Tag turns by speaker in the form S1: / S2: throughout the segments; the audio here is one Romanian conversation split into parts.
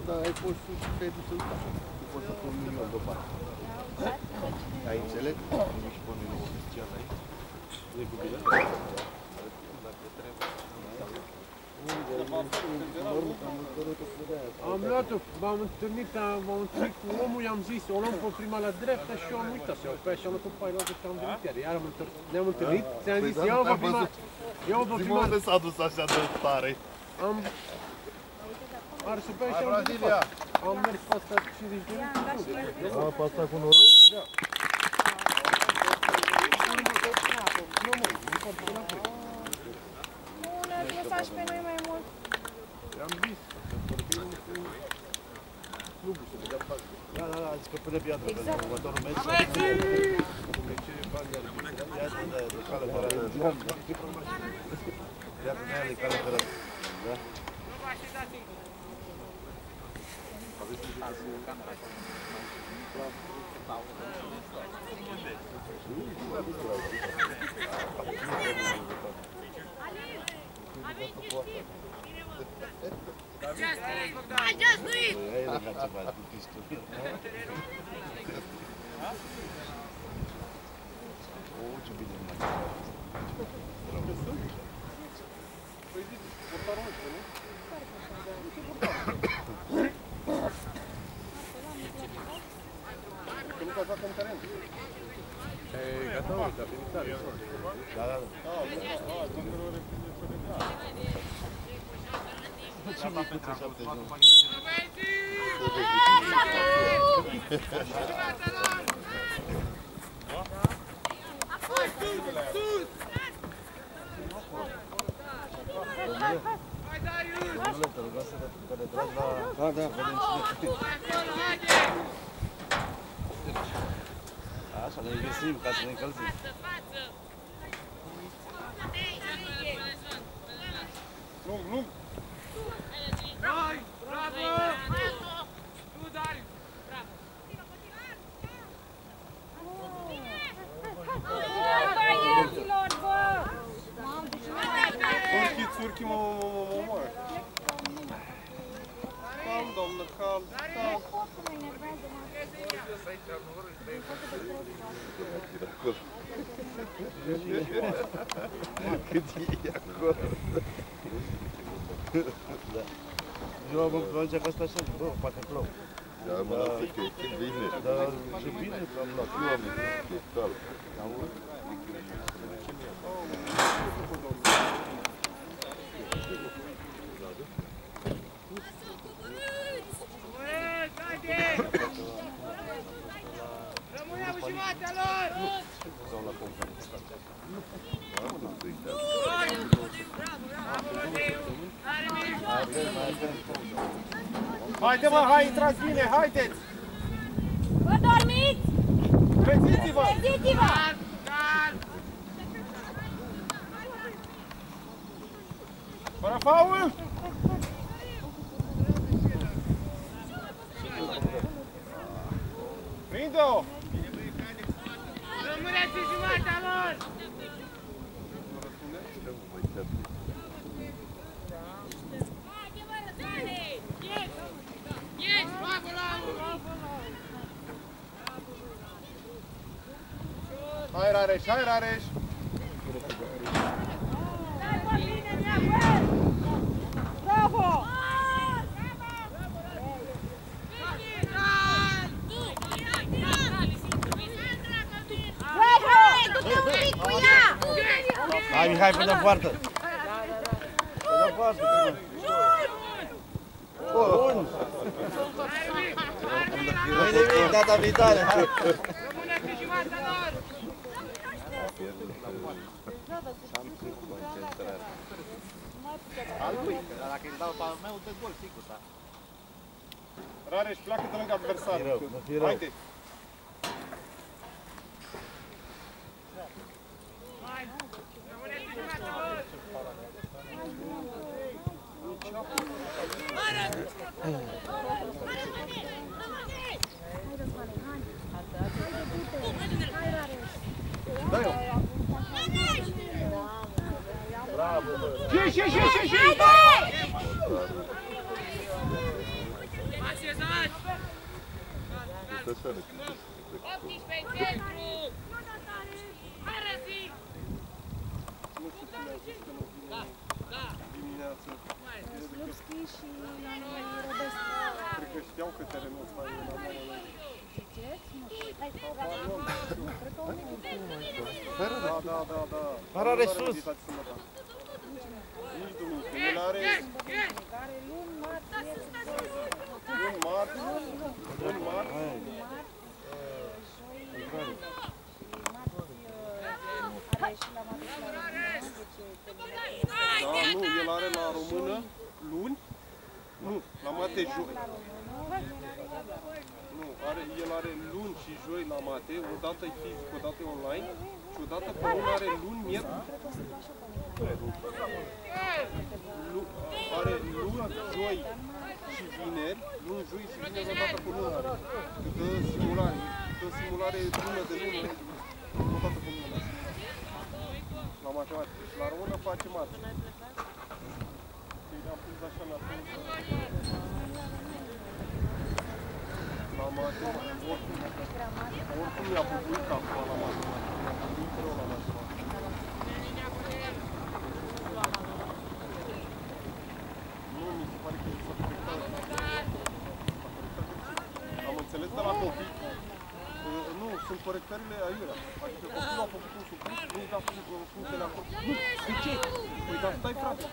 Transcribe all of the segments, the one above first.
S1: dar ai fost și pe rezultat. Tu poți să pui un milion deoparte. Ai înțeles? Nu și pe un milion oficial aici. E cu bine? Dacă trebuie.
S2: Am luat-o, m-am întâlnit cu omul, i-am zis, o luăm pe prima la dreapta și eu am uitat să iau pe aia și am luat-o pe aia și am venit iar. Iar ne-am întâlnit, ți-am zis, iau pe prima...
S1: Din unde s-a dus așa de tare?
S2: Am ars-o pe aia și am venit pe aia. Am mers pe asta 50 de minute.
S1: A, pe asta cu noroi? Da.
S2: Nu, mă, nu pot până apoi.
S3: Lăsați pe noi mai mult.
S2: I-am zis, să vorbim cu clubul, să vedem față.
S1: Da, zic că pune piatră pentru următorul meci.
S2: Ce bani are bine?
S1: Piatră de cale ferată. Piatră de aia de cale ferată. Da?
S3: Just do it!
S1: Aia e legat ceva, artistul. O, ce bine mă.
S2: Păi zici, portarul ăsta, nu? Că nu ca în teren. E gata, mă, dar vine tare.
S1: Da. Ce micuță 70. Domnule, te rugăm să te tragi la... Da, vedem cine. Așa, ne găsim ca să ne încălzim.
S2: Nu! Hai! Bravo! Tu, Dariu! Bravo!
S3: Băieților, bă!
S2: Țurchi, mă omoară. Calm, domnă, calm.
S1: Cât e acolo? Da. Eu am înțeles că asta așa, bă, poate plouă.
S4: Da, mă, lasă că e bine.
S1: Dar ce bine că am luat. Eu am
S4: E cald.
S3: Rămâne ușimata lor!
S1: sau la conferință.
S2: Haide, mă, hai, intrați bine, haideți!
S3: Vă dormiți?
S2: Treziți-vă!
S3: Treziți-vă!
S2: Fără faul! Prinde-o!
S3: Rămâneți în jumatea lor!
S2: Hai, Rareș, hai, Rareș!
S3: Dai, bă, bine, Neaguel! Bravo! Bravo! Du-te un pic cu ea!
S1: Hai, Mihai, până în poartă! Până în poartă! Bun! Nu-i nimic, data viitoare!
S3: Rămâneți în jumatea lor!
S1: Al lui, dar dacă îi dau pe al meu, dă gol, sigur, da.
S2: Rareș, pleacă de lângă adversar. Haide!
S3: Rămâneți în jumatea lor!
S2: Dă-i-o! Și!
S3: Haide!
S4: așa, nu?
S3: 18 în centru! Hai Răzi!
S2: Nu știu cum mi-a zis că nu vine dimineață.
S5: Slupski și Rodescu.
S2: Cred că știau că terenul ăsta e la mai ăla.
S5: Ziceți? Nu știu. Hai, cred că unul
S2: Da.
S1: Dar are sus.
S2: Nici duminică. El are
S5: care luni, marți,
S2: luni, marți,
S5: joi, are și la marți la
S2: Da, nu, el are la română luni. Nu, la mate joi. Nu, el are luni și joi la mate, o dată e fizic, o dată e online și o dată pe lună are luni, miercuri. Are luni, joi și vineri, luni, joi și vineri, o dată pe lună are. Dă simulare lună de lună, o dată pe lună. La matematică și la română face mate. Am pus așa la punct. La matematică, oricum i-a făcut acum la matematică. I-a făcut rău la matematică. Nu, mi se pare că s-a corectat. Am înțeles de la copii. Nu, sunt corectările aiurea. Adică copilul a făcut un suplin, nu-i da punctele acolo. Nu, de ce? Păi dar stai frate.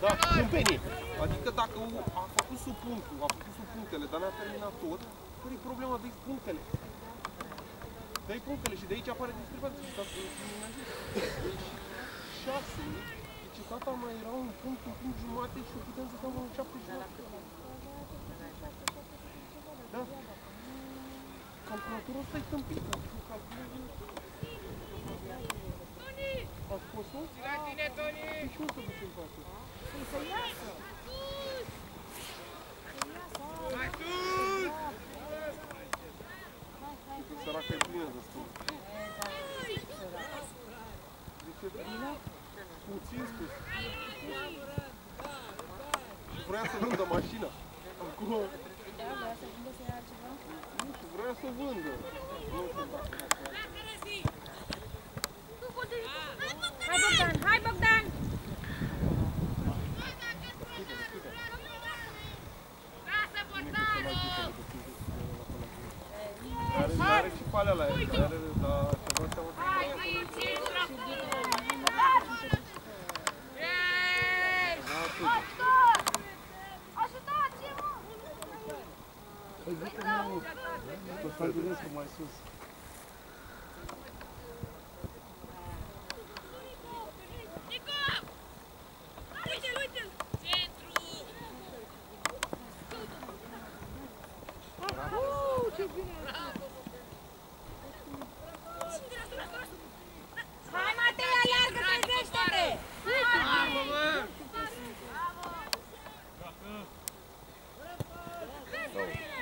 S2: Da, câmpenie. Adică dacă a făcut sub punctul, a făcut sub punctele, dar n-a terminat tot, care-i problema? Dă-i punctele. Dă-i punctele și de aici apare discrepanță. Deci 6, deci tata mai era un punct jumate și putem să stăm în 7 jumate. Da. Calculatorul ăsta e tâmpit. A scos-o?
S3: La tine, Toni!
S2: Și ce o să ducem pe asta?
S5: să iasă.
S3: Mai sus!
S2: Că săraca e plină de stână. De ce plină? Puțin spus. Vrea să vândă mașina. Acum...
S5: Da, vrea să vândă să ia ceva?
S2: Nu știu, vrea să vândă. Nu știu dacă...
S3: Hai Bogdan, hai Bogdan! Lasă portarul!
S2: Are și palea la el, are ceva seamă.
S3: Hai, aici, intră!
S5: Ajutați-mă!
S1: Păi zic că nu, să stabilisc mai sus.
S3: Hai, Matei, aleargă, trezește-te!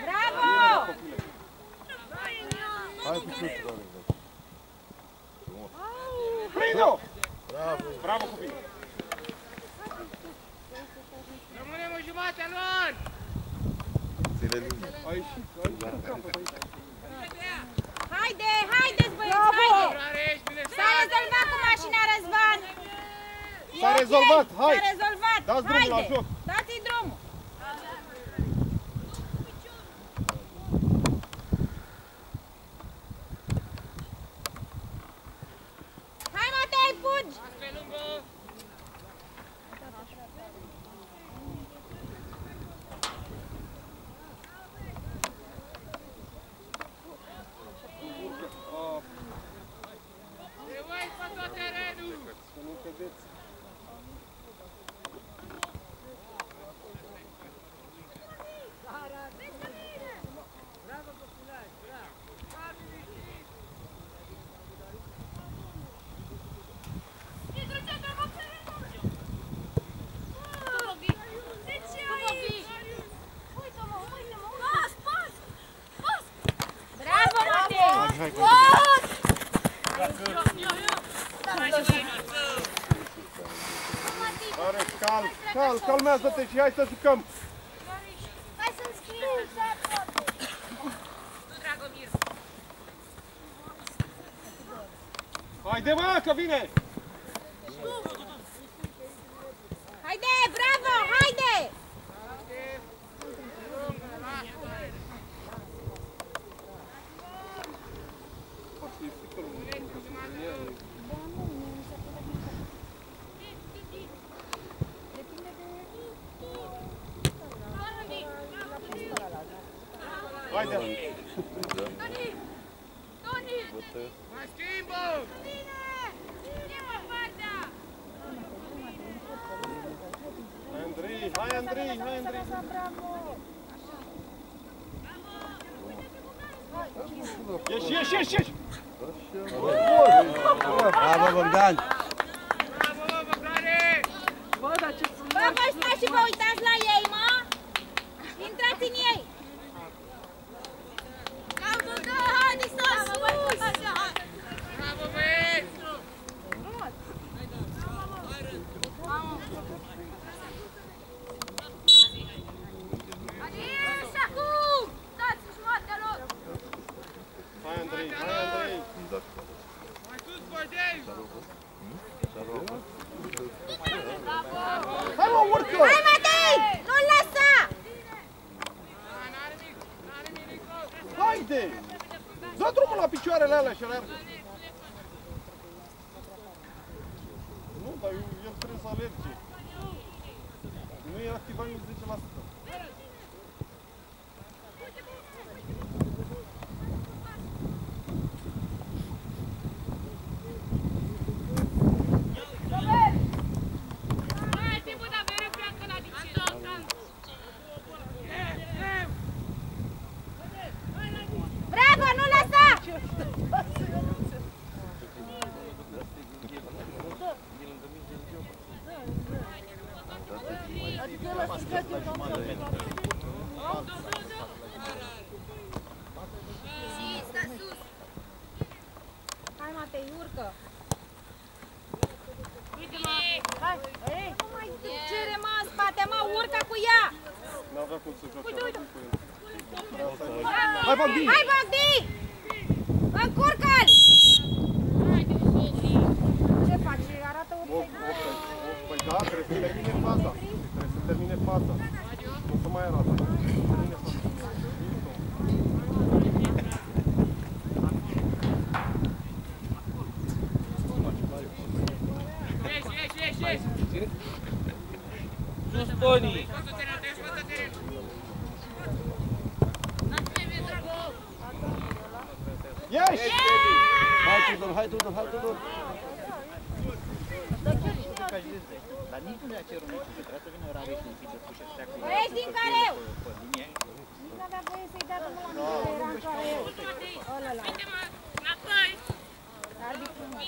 S3: Bravo!
S4: Hai cu ce doar.
S2: Prinde-o!
S4: Bravo!
S2: Bravo, copii!
S3: Rămânem în jumatea lor!
S4: Ține linie.
S2: Ai ieșit, în capăt aici.
S3: Haide, haideți băieți, haide! S-a rezolvat cu mașina, Răzvan!
S2: S-a rezolvat, hai!
S3: S-a rezolvat,
S2: Dați drumul la
S3: haide!
S2: joc!
S3: Dați-i drumul! Hai, Matei, fugi!
S2: Să nu cădeți.
S3: Bravo, Matei!
S1: Hai,
S2: Are, calmează-te și hai să jucăm!
S5: Hai să-mi scriu,
S2: Haide, mă, că vine!
S3: Haide, bravo, haide!
S2: Haide!
S6: Mai schimbă!
S2: Hai, Andrei, hai, Andrei, hai, Andrei! Ieși, ieși, ieși, ieși!
S1: Bravo, Bogdan!
S3: Bă, voi stați și vă uitați la ei, mă! Intrați în ei! Haide, stă sus!
S6: Bravo, băieți!
S2: Hai, Andrei, hai, Andrei!
S6: Mai sus, Bărdei!
S2: Hai, mă, urcă!
S3: Hai, Matei! Nu-l lăsa!
S6: N-are nimic,
S2: Haide! Dă drumul la picioarele alea și alergă! Nu, dar el trebuie să alerge. Nu e activat nici 10%.
S3: Bravo, nu lăsa! Hai, Matei, urcă! Hai, nu mai cere, mă, în spate, mă, urcă cu ea!
S2: N-avea cum să joace cu el. Hai, Bogdi!
S3: Hai, Bogdi! Încurcă-l! Ce faci? Arată
S2: Păi da, trebuie să termine faza. Trebuie să termine faza. Nu să mai arată. Termine faza.
S6: Ieși!
S7: Sus, Toni!
S2: Ieși!
S1: Hai, Tudor, hai, Tudor, hai, Tudor!
S8: Dar nici nu le-a cerut nici, că trebuie să vină Rareș din Piță să treacă.
S3: Băieți din careu!
S8: Pe linie.
S3: Nu avea voie să-i dea drumul la mine, era în careu. Ălăla. Arbitru, mă.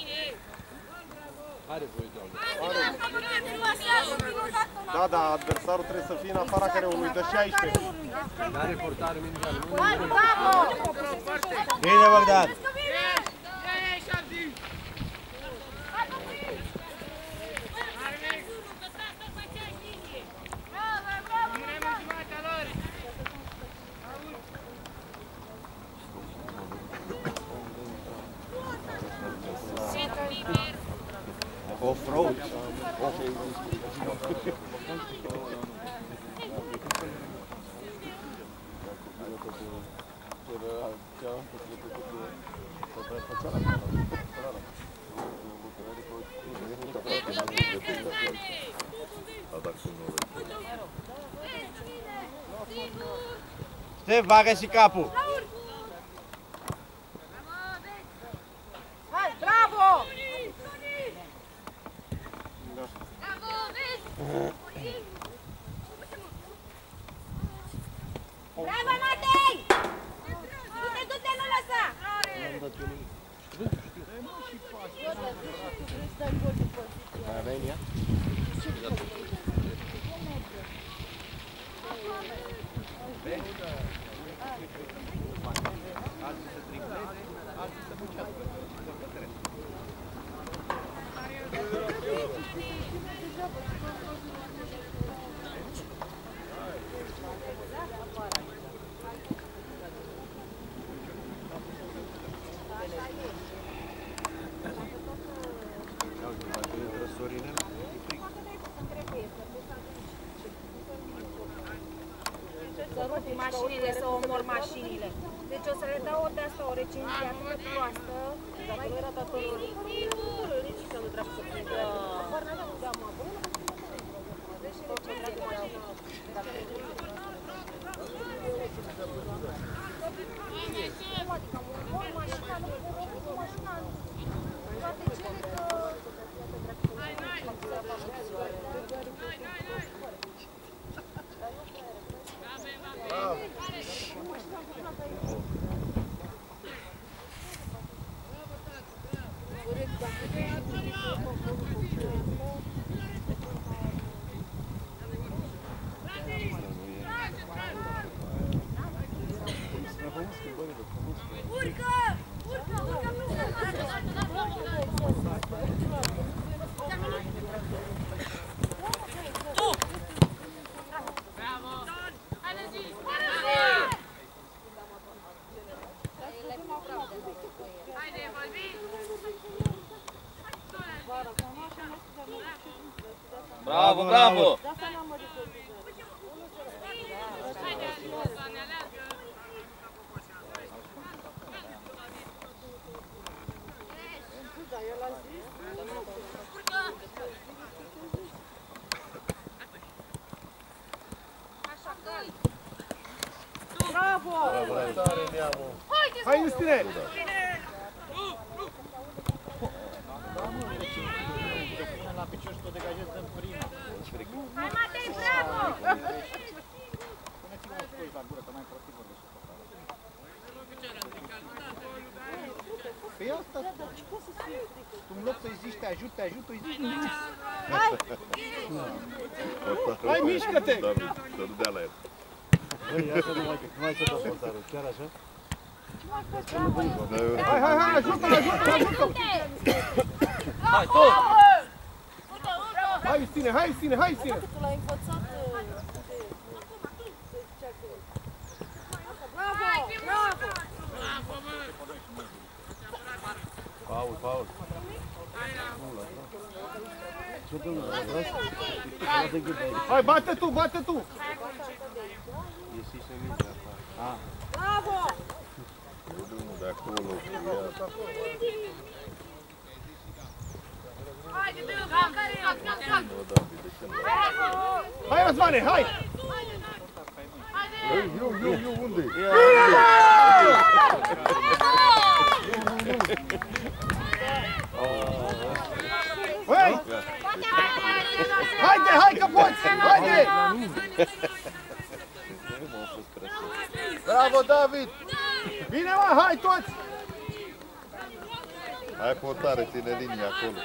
S1: Are voie, doamne.
S2: Da, da, adversarul trebuie să fie în afara careului de 16.
S1: N-are portare minimale.
S3: Hai, bravo!
S1: Bine, Bogdan! Off-road. Ștef, bagă și capul.
S3: Hai, bravo! Bravo, Matei! Du-te, du-te, nu lăsa!
S1: Armenia.
S8: Alții să tripleze, alții să mucească.
S3: cu mașinile, să omor mașinile. Deci o să le dau de asta o recenzie atât de proastă. Dacă nu era datorul nici să nu trebuie să plece. Deci recenzie de mașinile. Adică omor mașina, nu omor mașina. Toate cele că...
S7: Bravo, bravo!
S2: Hai, Justine!
S8: La picior și tot degajezi în prima.
S3: Hai, Matei, bravo!
S8: Puneți-mă un scoi la gură, că mai prostit vorbește. Păi asta, tu în loc să-i zici te ajut, îi zici nimic.
S2: Hai, mișcă-te!
S4: Să nu dea la el.
S1: Băi, așa nu mai se dă portarul, chiar așa?
S2: Hai, ajută-l!
S7: Hai, tot!
S2: Hai, Justine!
S5: Tu l-ai învățat Bravo!
S1: Paul.
S2: Hai, bate tu!
S1: Ieși și mingea afară.
S5: Bravo!
S4: De acolo.
S2: Hai, Răzvane, hai!
S4: Eu, unde?
S2: Hai! Hai că poți! Haide!
S4: Bravo, David!
S2: Bine, mă, hai toți!
S4: Hai portare, ține linia acolo.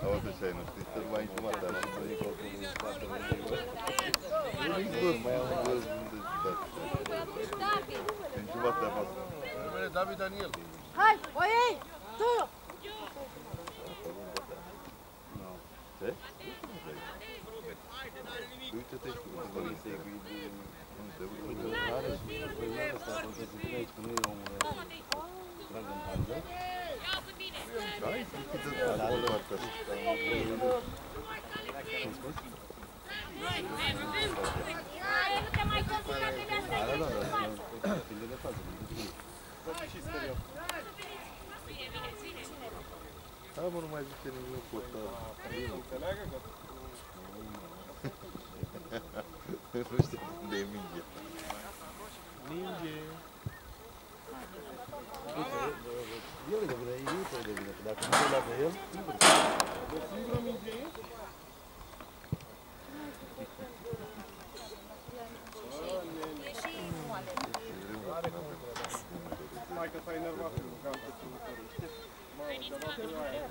S4: Auzi ce ai, nu știi, să-l mai jumătate, am să zic acolo în spatele meu. Nu-i gos, mai am un gos unde stați. În jumătatea voastră. Numele David Daniel.
S5: Hai, o iei! Tu!
S4: Ce? Uite-te și cum să se iubim.
S1: Are și păi ăsta, pentru că vine aici, că nu e omul ăla. Trag în bandă.
S4: Hai să fiți acolo partea asta.
S1: Cum spus?
S3: Nu te mai consulta că de-asta e.
S1: Da, filde de fază.
S4: Hai mă, nu mai zice nimic portar. Nu știu unde e minge.
S1: El e de vină, e de vină, că dacă nu te lasă el, nu vrei.
S2: Singura minge e? Mai că s-a enervat cu cantă cu lucruri. Mamă, de-a dat cu aia.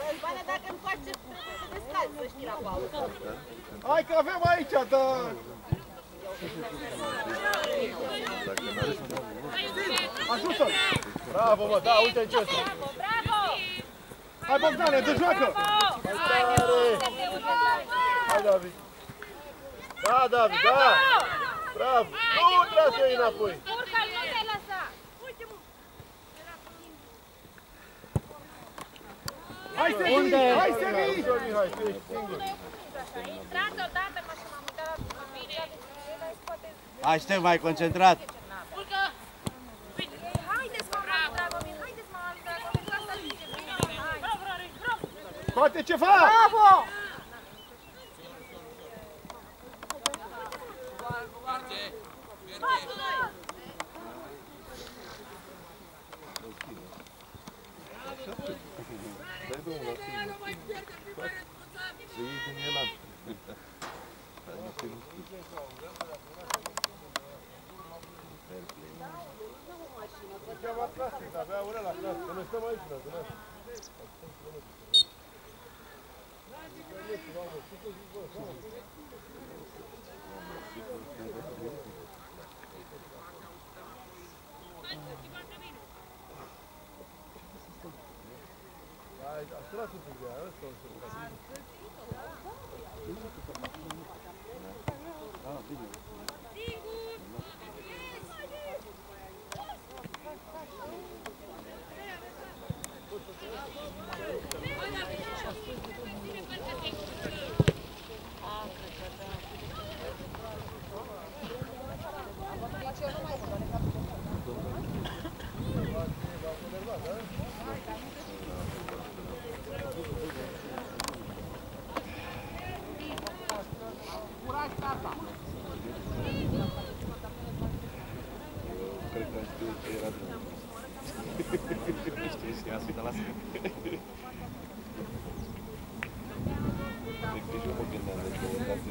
S3: Răzvane, dacă îmi faci să descalzi, să știi la pauză.
S2: Hai că avem aici, da! Ajută-l!
S1: Bravo, mă, da, uite ce ăsta.
S3: Bravo!
S2: Hai, Bogdane, te joacă!
S1: Hai, David. Da, David, da! Bravo! Nu trebuie să iei înapoi!
S3: Urcă-l, nu te lăsa! Uite-mă!
S2: Hai să vii! Hai să vii!
S1: Mihai, tu ești singur.
S3: Intrați odată, mă, și m-am uitat la bine.
S9: Aștept, mai concentrat.
S6: Urcă!
S3: Haideți, mă, Dragomir, haideți, mă, Dragomir, lasă-l zice, bine, hai.
S6: Bravo, Rari, bravo!
S2: Scoate ceva!
S3: Bravo!
S4: Dai drumul la tine. Să iei din elan. Hai, nu te miști.
S1: Cheamă clastic, avea una la clasă, că noi stăm aici, la dumneavoastră. Ai tras un pic de aia, ăsta o să
S4: Cred că știu că era drumul. Știi, am spus, lasă. Cred că și eu mă gândeam de două, dacă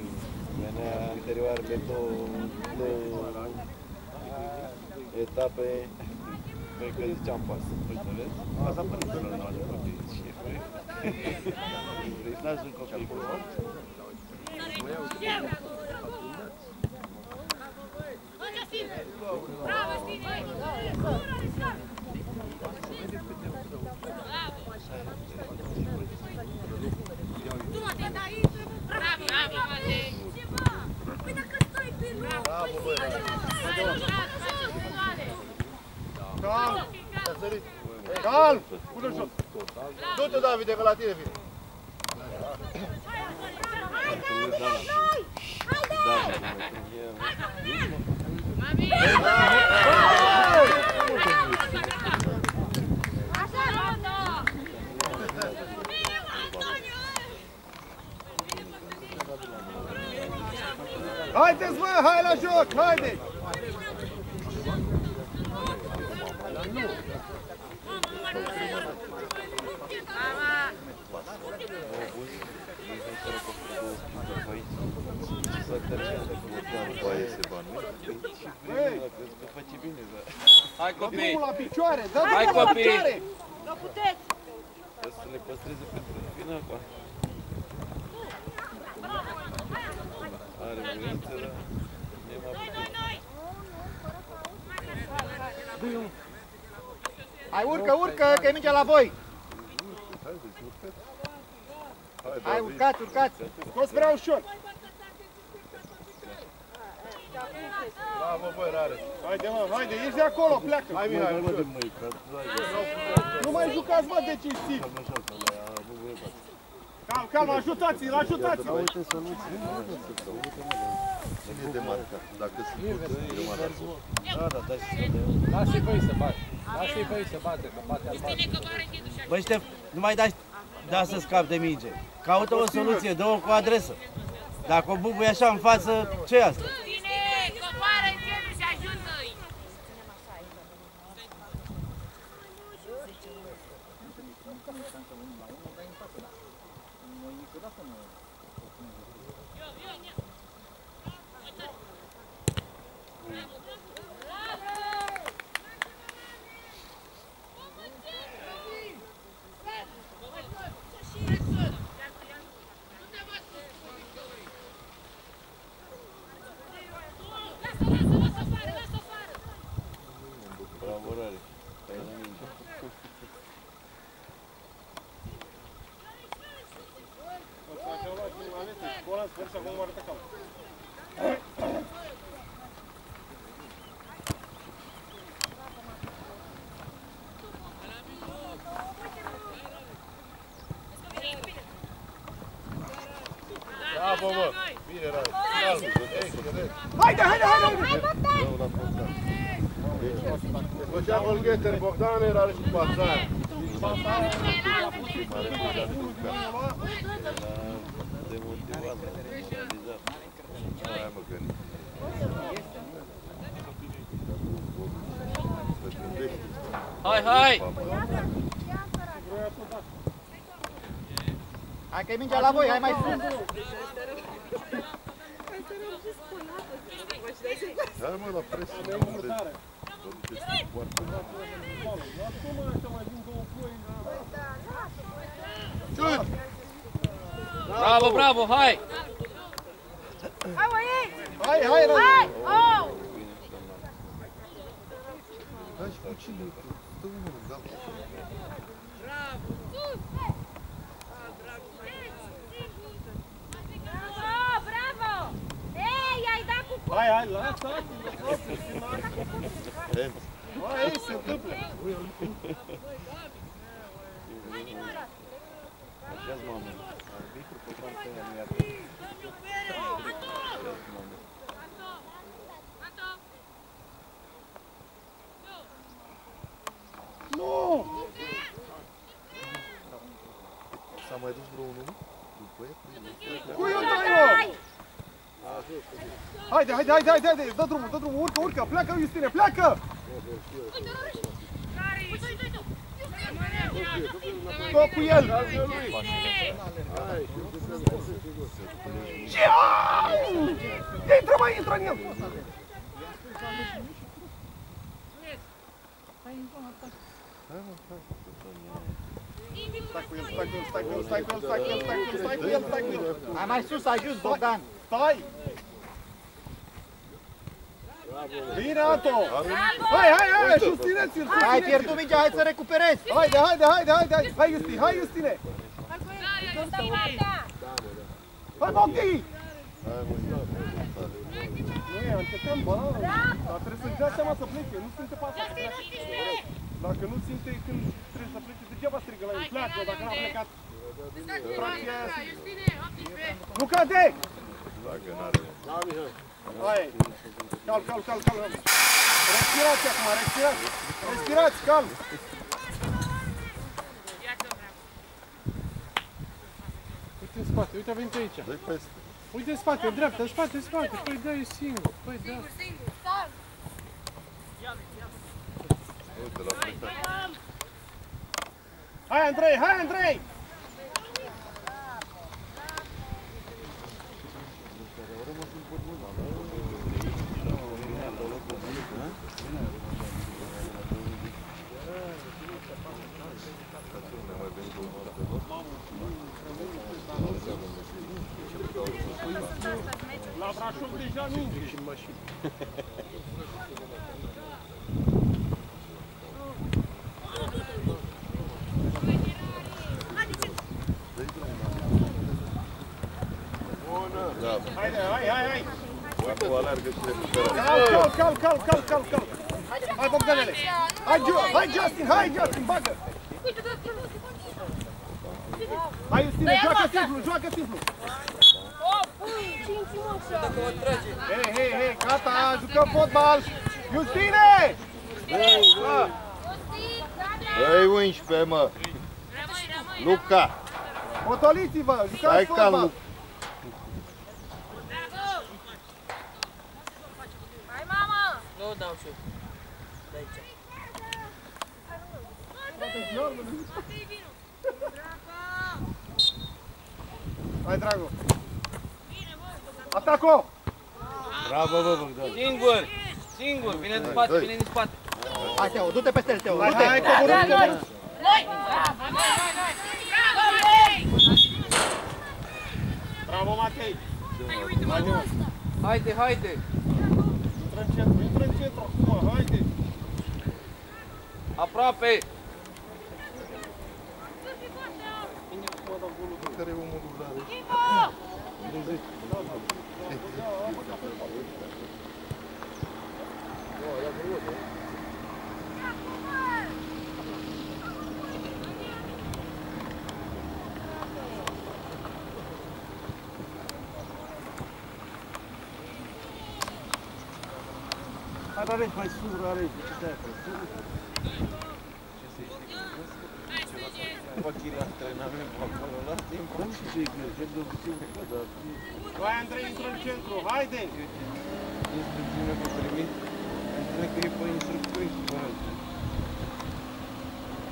S4: venea interioarele două etape, cred că ziceam pas. Uite, vezi? Asta părinților nu are copii și e frei. Vrei să lași un copii cu ori?
S6: Bravo, Stine! Tu mă te dai! Bravo, bravo, Matei! Păi dacă stai pe loc!
S1: Bravo, băi!
S2: Calm!
S1: Te-a sărit!
S2: Calm! Pune-l jos!
S1: Du-te, Davide, că la tine vine!
S6: Mami! Așa, Rondo!
S2: Haideți, mă, hai la joc, haide!
S7: Hai copii!
S2: Drumul la picioare, dă
S7: Hai,
S2: drumul la
S7: copii!
S2: picioare!
S3: Nu puteți!
S4: Să le păstreze pentru final. Are voință, dar nema putere.
S8: Hai, urcă, urcă, că e mingea la voi!
S1: Haideți, urcați!
S8: Hai, urcați, urcați!
S2: Scoți prea ușor!
S1: Bravo, băi, Rare!
S2: Haide, mă, haide, ieși de acolo, pleacă!
S1: Hai, Mihai, ușor!
S2: Nu mai jucați, mă, decisiv! Calm, calm, ajutați-l, ajutați-l!
S1: Uite soluții! Cine e de marcat? Dacă sunt puțin, eu mă las.
S4: Da, dai să
S7: Lasă-i pe ei să bate. Lasă-i pe ei să bate, că bate al bate.
S9: Băi, Ștef, nu mai da să scapi de minge. Caută o soluție, dă-o cu adresă. Dacă o bubuie așa în față, ce-i asta?
S6: Bine, coboară în genul și ajută-i!
S4: Bravo, Rare. Stai la minge.
S2: Sper să acum arătă calm.
S4: Rău la Bogdan. Se făcea golgheter Bogdan, era și pasare. Mare băgat Luca. Era demotivat, realizat. Aia mă gândi. Să gândești.
S7: Hai, hai!
S8: Hai că e mingea la voi, hai mai sus!
S4: Hai mă, la presă, nu unde vă duceți foarte mult. Ciut!
S7: Bravo, bravo, hai!
S3: Hai, băieți!
S2: Hai, hai,
S3: Hai! Oh!
S4: Hai și cu cine? Stă unul în gal.
S3: Bravo, bravo! Ei, ai dat cu cu...
S2: hai, hai, lasă! Hai, se întâmplă!
S4: Așa-ți mamă. Arbitru pe partea aia nu i-a
S2: Nu!
S4: S-a mai dus vreo unul? După ea?
S2: Cui îl dai, mă? Haide, haide, haide, haide, haide, dă drumul, urcă, urcă, pleacă, Justine, pleacă! Tot cu el! Ce? Intră, mai intră în el! Stai!
S8: Hai mai sus, ai just, Bogdan!
S2: Stai! Bine, Anto! Hai, susțineți-l!
S8: Ai pierdut mingea, hai să recuperezi!
S2: Haide! Hai, Justine! Hai, Bogdi! Nu e, încetăm, bă! Dar trebuie să-și dea seama să plece, nu simte pasă. Dacă nu simte când trebuie să plece, degeaba strigă la el, pleacă, dacă n-a plecat. Fracția aia... Nu cade!
S4: Dacă n-are...
S2: Hai! Calm! Respirați acum, respirați, calm!
S10: Uite în spate, uite a venit aici.
S4: Dă-i peste.
S10: Uite în spate, în dreapta, în spate. Păi dă-i singur, păi da.
S4: Uite, l-a plecat.
S2: Hai, Andrei! La Brașov deja minge și în mașină.
S4: Da.
S2: Hai!
S4: Acum alergă și recuperă.
S2: Cal! Hai, Bogdanele! Hai, Justin, bagă! Hai, Justine, joacă simplu! Hei, gata, jucăm fotbal! Justine!
S4: Dă-i 11, mă! Luca!
S2: Potoliți-vă, jucați
S4: Hai,
S2: fotbal!
S4: calm!
S3: Hai, mamă!
S7: Nu dau șut. De aici.
S2: Hai, Drago! Ataco!
S9: Bravo, bă, Bogdan.
S7: Singur, vine din spate,
S8: Hai, Teo, du-te peste el, Teo,
S2: Hai,
S8: du-te!
S2: coborâți! Bravo, Matei!
S7: Haide!
S2: Intră în centru acum, haide!
S7: Aproape!
S4: Care e omul dublare?
S9: Hai, Rareș, mai sus, Rareș, ce stai acolo?
S1: Fac chirii antrenament pe acolo, la timp.
S9: Nu știu ce-i greu, ce de obicei un pic, dar...
S2: Hai, Andrei, intră în centru, haide!
S1: Instrucțiune pe primit. Înțeleg că e pe instructori și pe alții.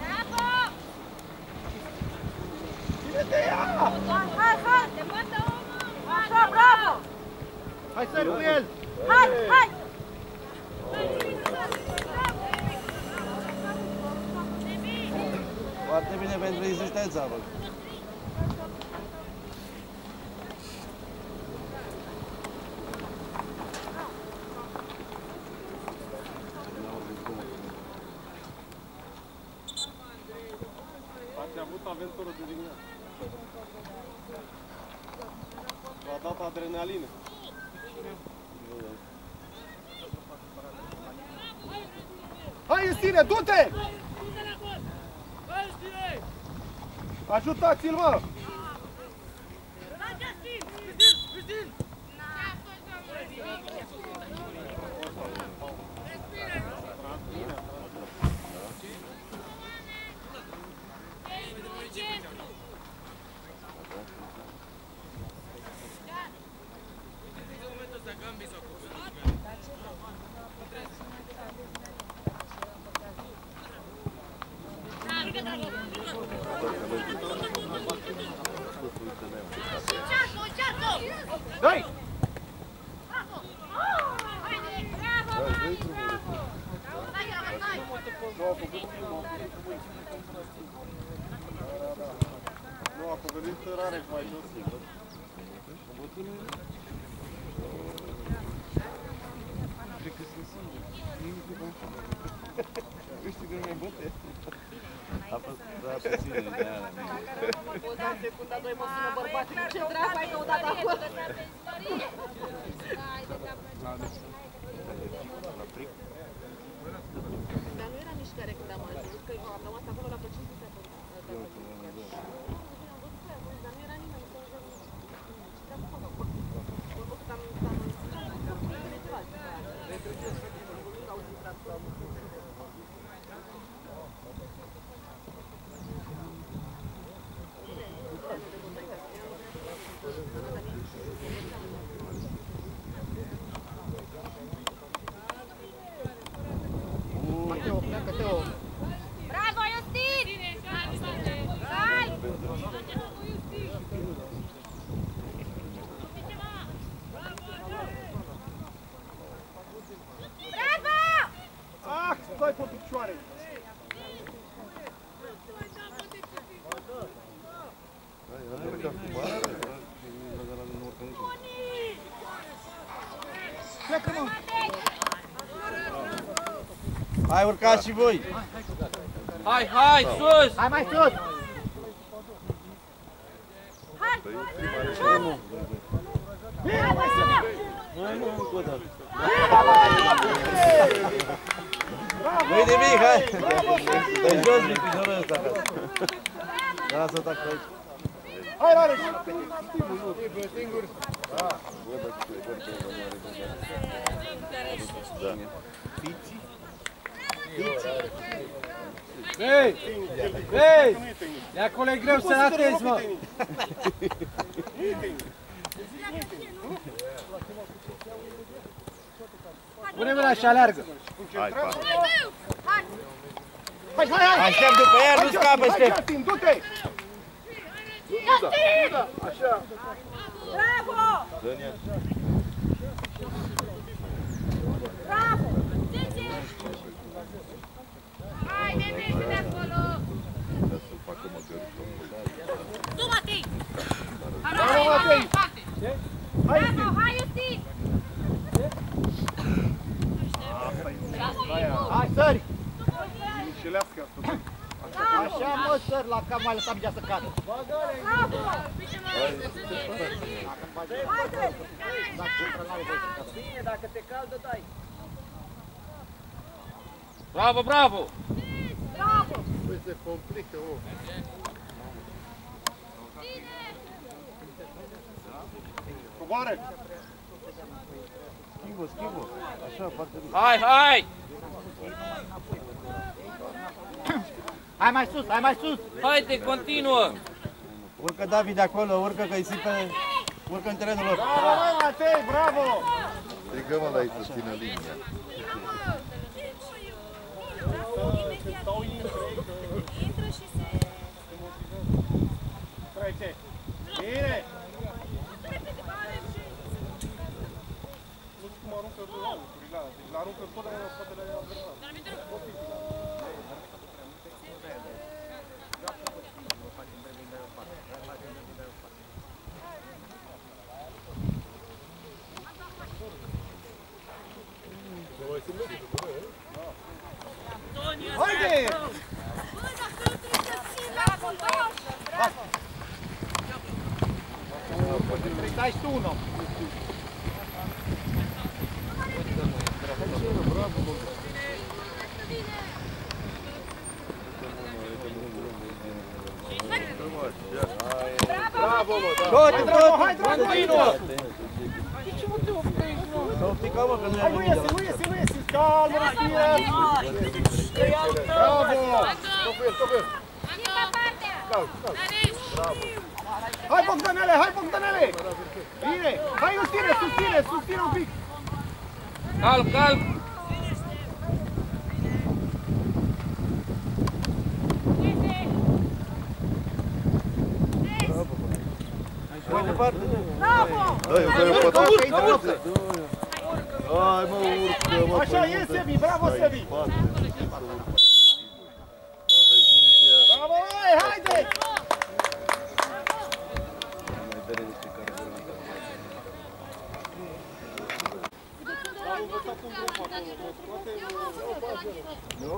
S6: Bravo!
S2: Ține-te ea!
S6: Hai, hai! Te poate omul! Așa, bravo!
S9: Hai, sări cu el!
S6: Hai, hai!
S9: Foarte bine pentru insistența, bă.
S2: Ați avut aventură de dimineață. V-a dat adrenalină. Hai, Estine, du-te! Ajutați-l, mă! Dai! Nu, a păgărit Rareș mai jos.
S1: Cred că sunt singur. Nimic nu vom face. Nu știu că nu mai băte.
S9: A fost doar puțin de aia.
S3: O da, secunda 2 mă sună bărbații. Ce dracu ai căutat acolo? Dar nu era mișcare când am ajuns, că am rămas acolo la păcință. Dar nu era nimeni.
S6: Bravo, Iustin! Hai! Bravo!
S2: Ah, stai pe picioare!
S4: Am plecat cu mare, nu urcă nici.
S2: Pleacă, mă!
S9: Hai, urcați și voi!
S7: Hai, hai, sus!
S8: Hai mai sus!
S6: Hai!
S9: Hai, nu, încă o dată. Nu-i nimic, hai! Dă jos din piciorul ăsta, acasă. Da, să tac pe aici.
S2: Hai, Rareș!
S4: Singur. Bă, dacă te foarte mare.
S10: Hei! Hei! De acolo e greu să ratezi, mă! Pune mâna și aleargă!
S4: Hai, pa.
S2: Hai, hai, hai!
S9: Aștept după el, nu scapă,
S2: Hai,
S9: Ștef!
S2: Justin, du-te! Așa!
S6: Bravo!
S4: Dă-ne.
S6: Bravo! Hai, bebe, de acolo!
S4: Ca să facă măgărușul.
S6: Tu, Matei!
S2: Bravo, Matei! Hai,
S6: Bravo,
S2: Justin!
S6: hai, Iustin!
S8: Hai, sări!
S2: Mișelească asta.
S8: Așa, mă, sări, la cam mai lăsat mingea să cadă.
S6: Bravo!
S8: Dacă intră, n-are voie să cadă.
S3: Bine, dacă te caldă, dai.
S7: Bravo, bravo!
S6: Bravo!
S4: Păi se complică, o.
S2: Coboară!
S9: Schimbă. Așa, foarte bine.
S7: Hai!
S8: Hai mai sus!
S7: Haide, continuă!
S9: Urcă David de acolo, urcă că-i sipe, urcă în terenul lor.
S2: Bravo, Matei, bravo!
S4: Strigă-mă la ei să țină linia.
S3: Intră și se...
S2: Trece! Bine! Nu știu cum aruncă lucrurile alea, deci l-aruncă totdeauna în spatele adversar. Haide! Dai tu uno! Bravo, bravo! Hai, continuă!
S9: Să o picăm, mă, că nu
S2: Hai, nu iese! Calmă, respiră! Bravo! Stop. Hai, Bogdanele! Bine! Hai, susține un pic!
S7: Calm!
S9: Mai departe.
S3: Bravo!
S4: Urcă! Hai mă, urcă, mă!
S2: Așa e, Sebi! Bravo, Sebi! Bravo, haide! Am învățat un grup acolo, nu?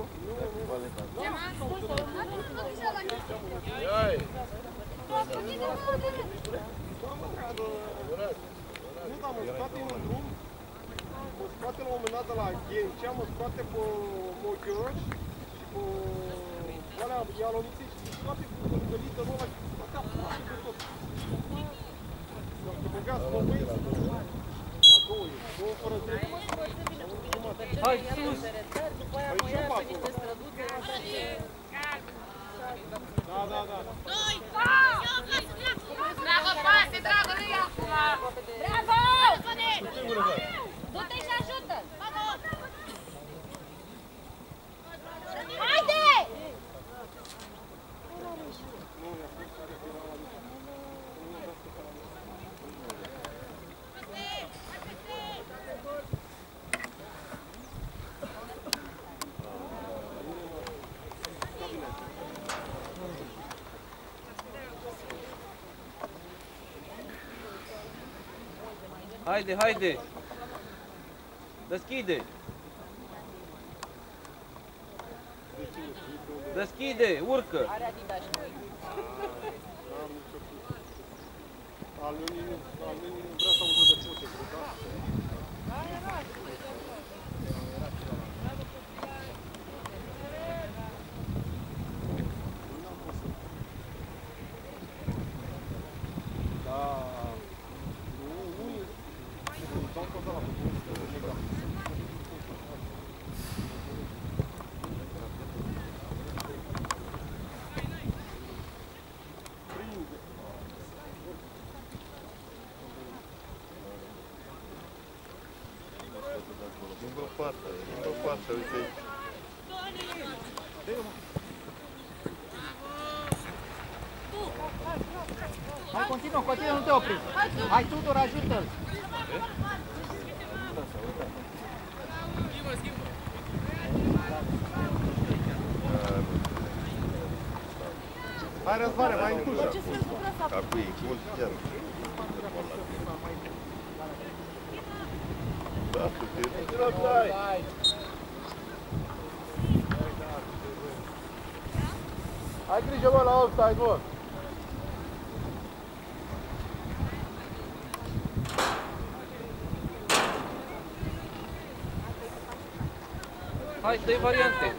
S2: Nu, dar mă scoate în drum, mă scoate la un moment dat de la Ghencea, mă scoate pe Moghioș și pe alea Ialonițe și scoate cu gălită ăla și scoatea foarte de tot. Să băgați două băieți, la două fără drept.
S7: Hai, sus!
S2: Păi ce fac? Da.
S6: Bravo, pase, dragă, nu ia acum!
S3: Bravo! Du-te și ajută! Haide!
S7: Haide! Deschide, urcă!
S2: Al lui nu vrea să audă de pute,
S4: Schimbă partea, uite aici.
S8: Hai, continuă, nu te opri. Hai, Tudor, ajută-l.
S2: Hai, Răzvare, mai în cușă.
S4: Acum e gol chiar. Da,
S2: Ai grijă, mă, la offside, mă.
S7: Hai, dă-i variante!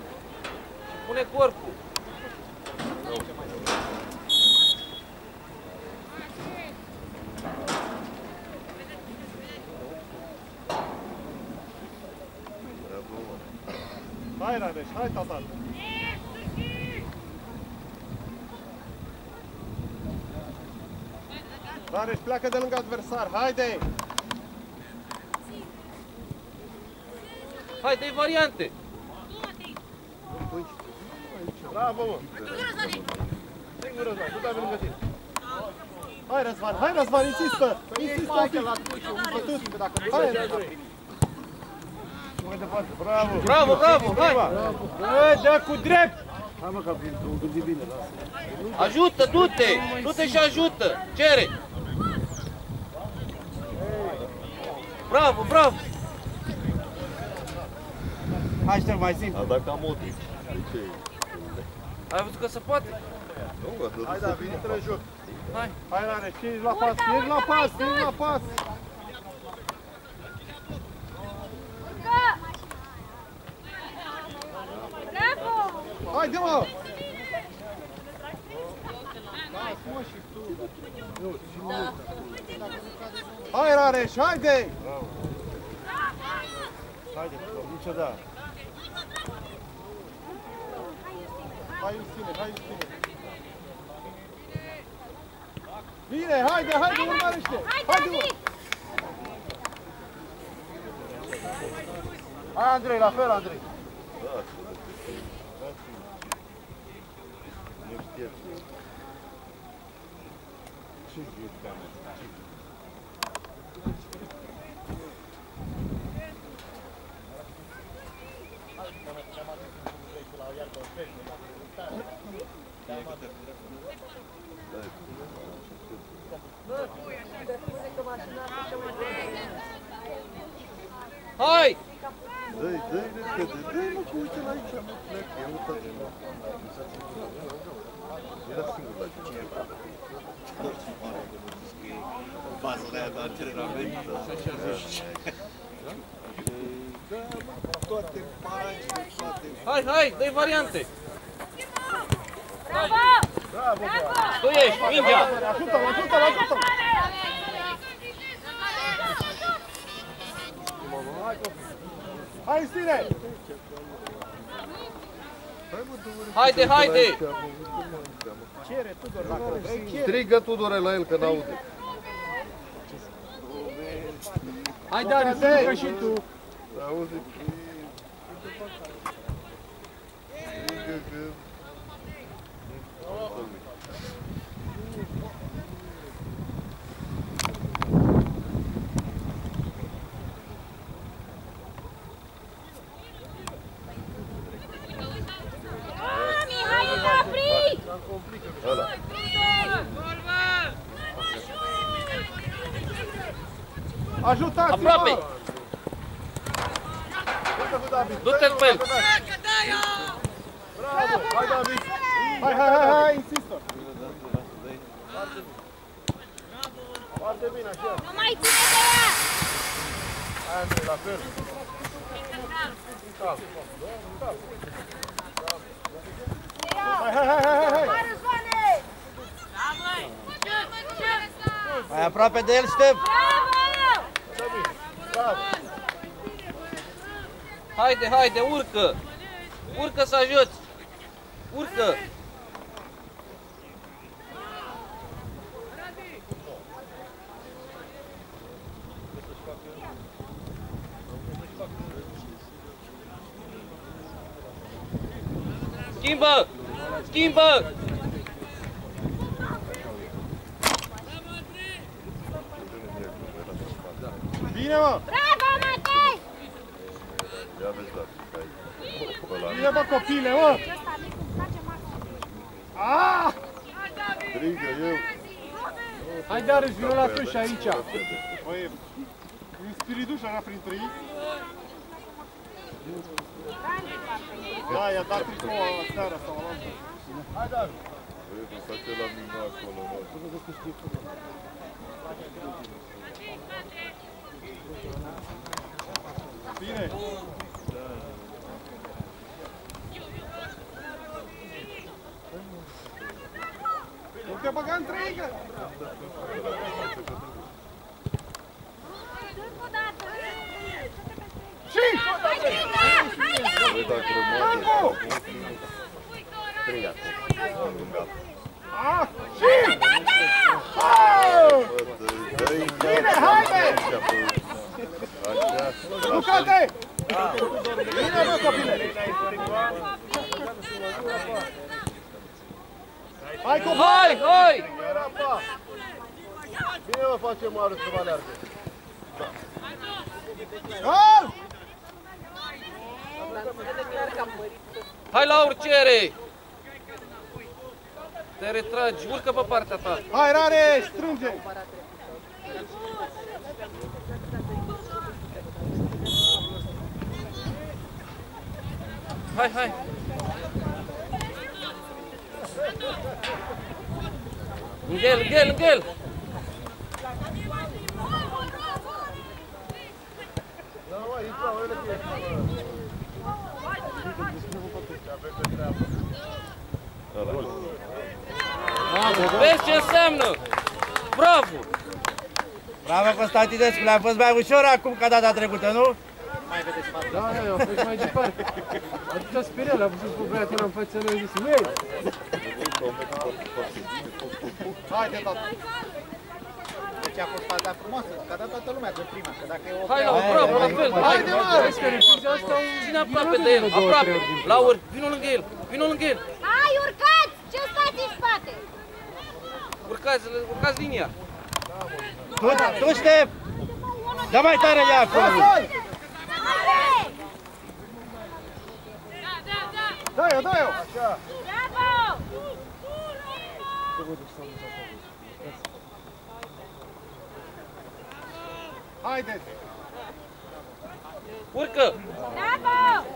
S7: Și pune corpul!
S2: Hai, Rareș, hai, tata! Rareș, pleacă de lângă adversar, haide!
S7: Hai, dă-i variante!
S2: Bravo, mă! Singur Răzvan, du-te lângă tine! Hai Răzvan, insistă! Insistă un pic! Hai! Bravo!
S7: Bravo, bravo, hai!
S10: Dă cu drept!
S9: Hai mă, că am gândit bine, lasă.
S7: Ajută, du-te! Du-te și ajută! Cere! Bravo, bravo!
S9: Hai, Ștef, mai simplu.
S4: A dat ca Modric. De ce?
S7: Ai văzut că se poate?
S4: Nu, a dat
S2: Hai, David, intră în joc!
S7: Hai!
S2: Hai, Rareș, ești la pas, ești la pas, ești la pas!
S5: Bravo!
S2: Haide, mă! Hai, Rareș, haide!
S9: Haide, niciodată.
S2: Hai, Justine, hai, Justine! Bine, haide, haide, urmărește! Haide, mă! Hai, Andrei, la fel, Andrei!
S4: Nu știe. Ce zici, doamne?
S7: Hai!
S4: Dă-i repede, dă-i mă, că uite la aici, mă, pleacă, e mutat. Era singur la cineva.
S1: Bazele aia de antrenament și așa zici. Toate paginile, toate...
S7: Hai, hai, dă-i variante!
S5: Bravo!
S2: Bravo!
S7: Tu ești, mingea!
S2: Ajută-l, ajută-l, ajută-l! Hai, Stine!
S7: Haide, haide!
S2: Cere, Tudor, dacă vrei, cere!
S4: Strigă Tudore la el, că n-aude.
S10: Hai, Darius, strigă și tu!
S4: Auzi? Strigă că... Ăla.
S2: Ajutați-mă!
S7: Aproape! Du-te cu el!
S2: Bravo! Hai, David! Hai, hai, hai, hai, insistă! Foarte bine, așa!
S5: Nu mai ține de ea!
S2: Hai, Andrei, la fel! Hai, hai, hai, hai, hai!
S5: Hai, Răzvane!
S9: Mai aproape de el, Ștef.
S5: Bravo!
S7: Haide, haide, urcă! Urcă să ajuți! Urcă! Schimbă! Schimbă!
S2: Bine, mă!
S5: Bravo, Matei!
S4: Ia vezi, da, că ai...
S2: Bine, bă, copile, mă! Aaaa!
S4: Strigă eu.
S10: Hai, Darius, vină la tu și aici!
S2: Băi, un spiriduș era printre ei. Da, i-a dat tricoua seara sau la altă. Hai, David!
S4: Băi, tu stai la mine acolo, mă.
S2: Bine! Nu te băga între ei, că...
S5: Încă o dată!
S2: Și!
S5: Hai, Grinda! Hai, David!
S4: dat grămadă. 3 acum. Lângă.
S2: Bine, haide! Bucate! Bine, mă, copile! Hai, copil!
S7: Hai, hai!
S1: Bine mă face Marius să mă aleargă.
S2: Gol!
S7: Hai la urcere! Te retragi, urcă pe partea ta.
S2: Hai, Rare, strânge!
S7: Hai, hai! Lângă el, lângă el, lângă el! Vezi ce înseamnă? Bravo!
S9: Bravo, Constantinescu, le-a fost mai ușor acum ca data trecută, nu?
S10: Da, a fost mai departe. Atâta speriat, l-a văzut pe băiatul în fața lui, zis, măi!
S2: Haide, tata!
S8: Deci a fost faza frumoasă, că a dat toată lumea de prima, că dacă e o...
S7: Hai, Laur, bravo, la fel!
S2: Haide, mă!
S10: Vezi că reprizia asta
S7: Ține aproape de el, aproape! Laur, vino lângă el, vino lângă el!
S5: Hai, urcați! Ce stați în spate?
S7: Urcați linia!
S9: Tu, Ștef! Dă mai tare de acolo!
S2: Dă-i-o, dă-i-o!
S5: Bravo!
S2: Haideți!
S7: Urcă!
S5: Bravo!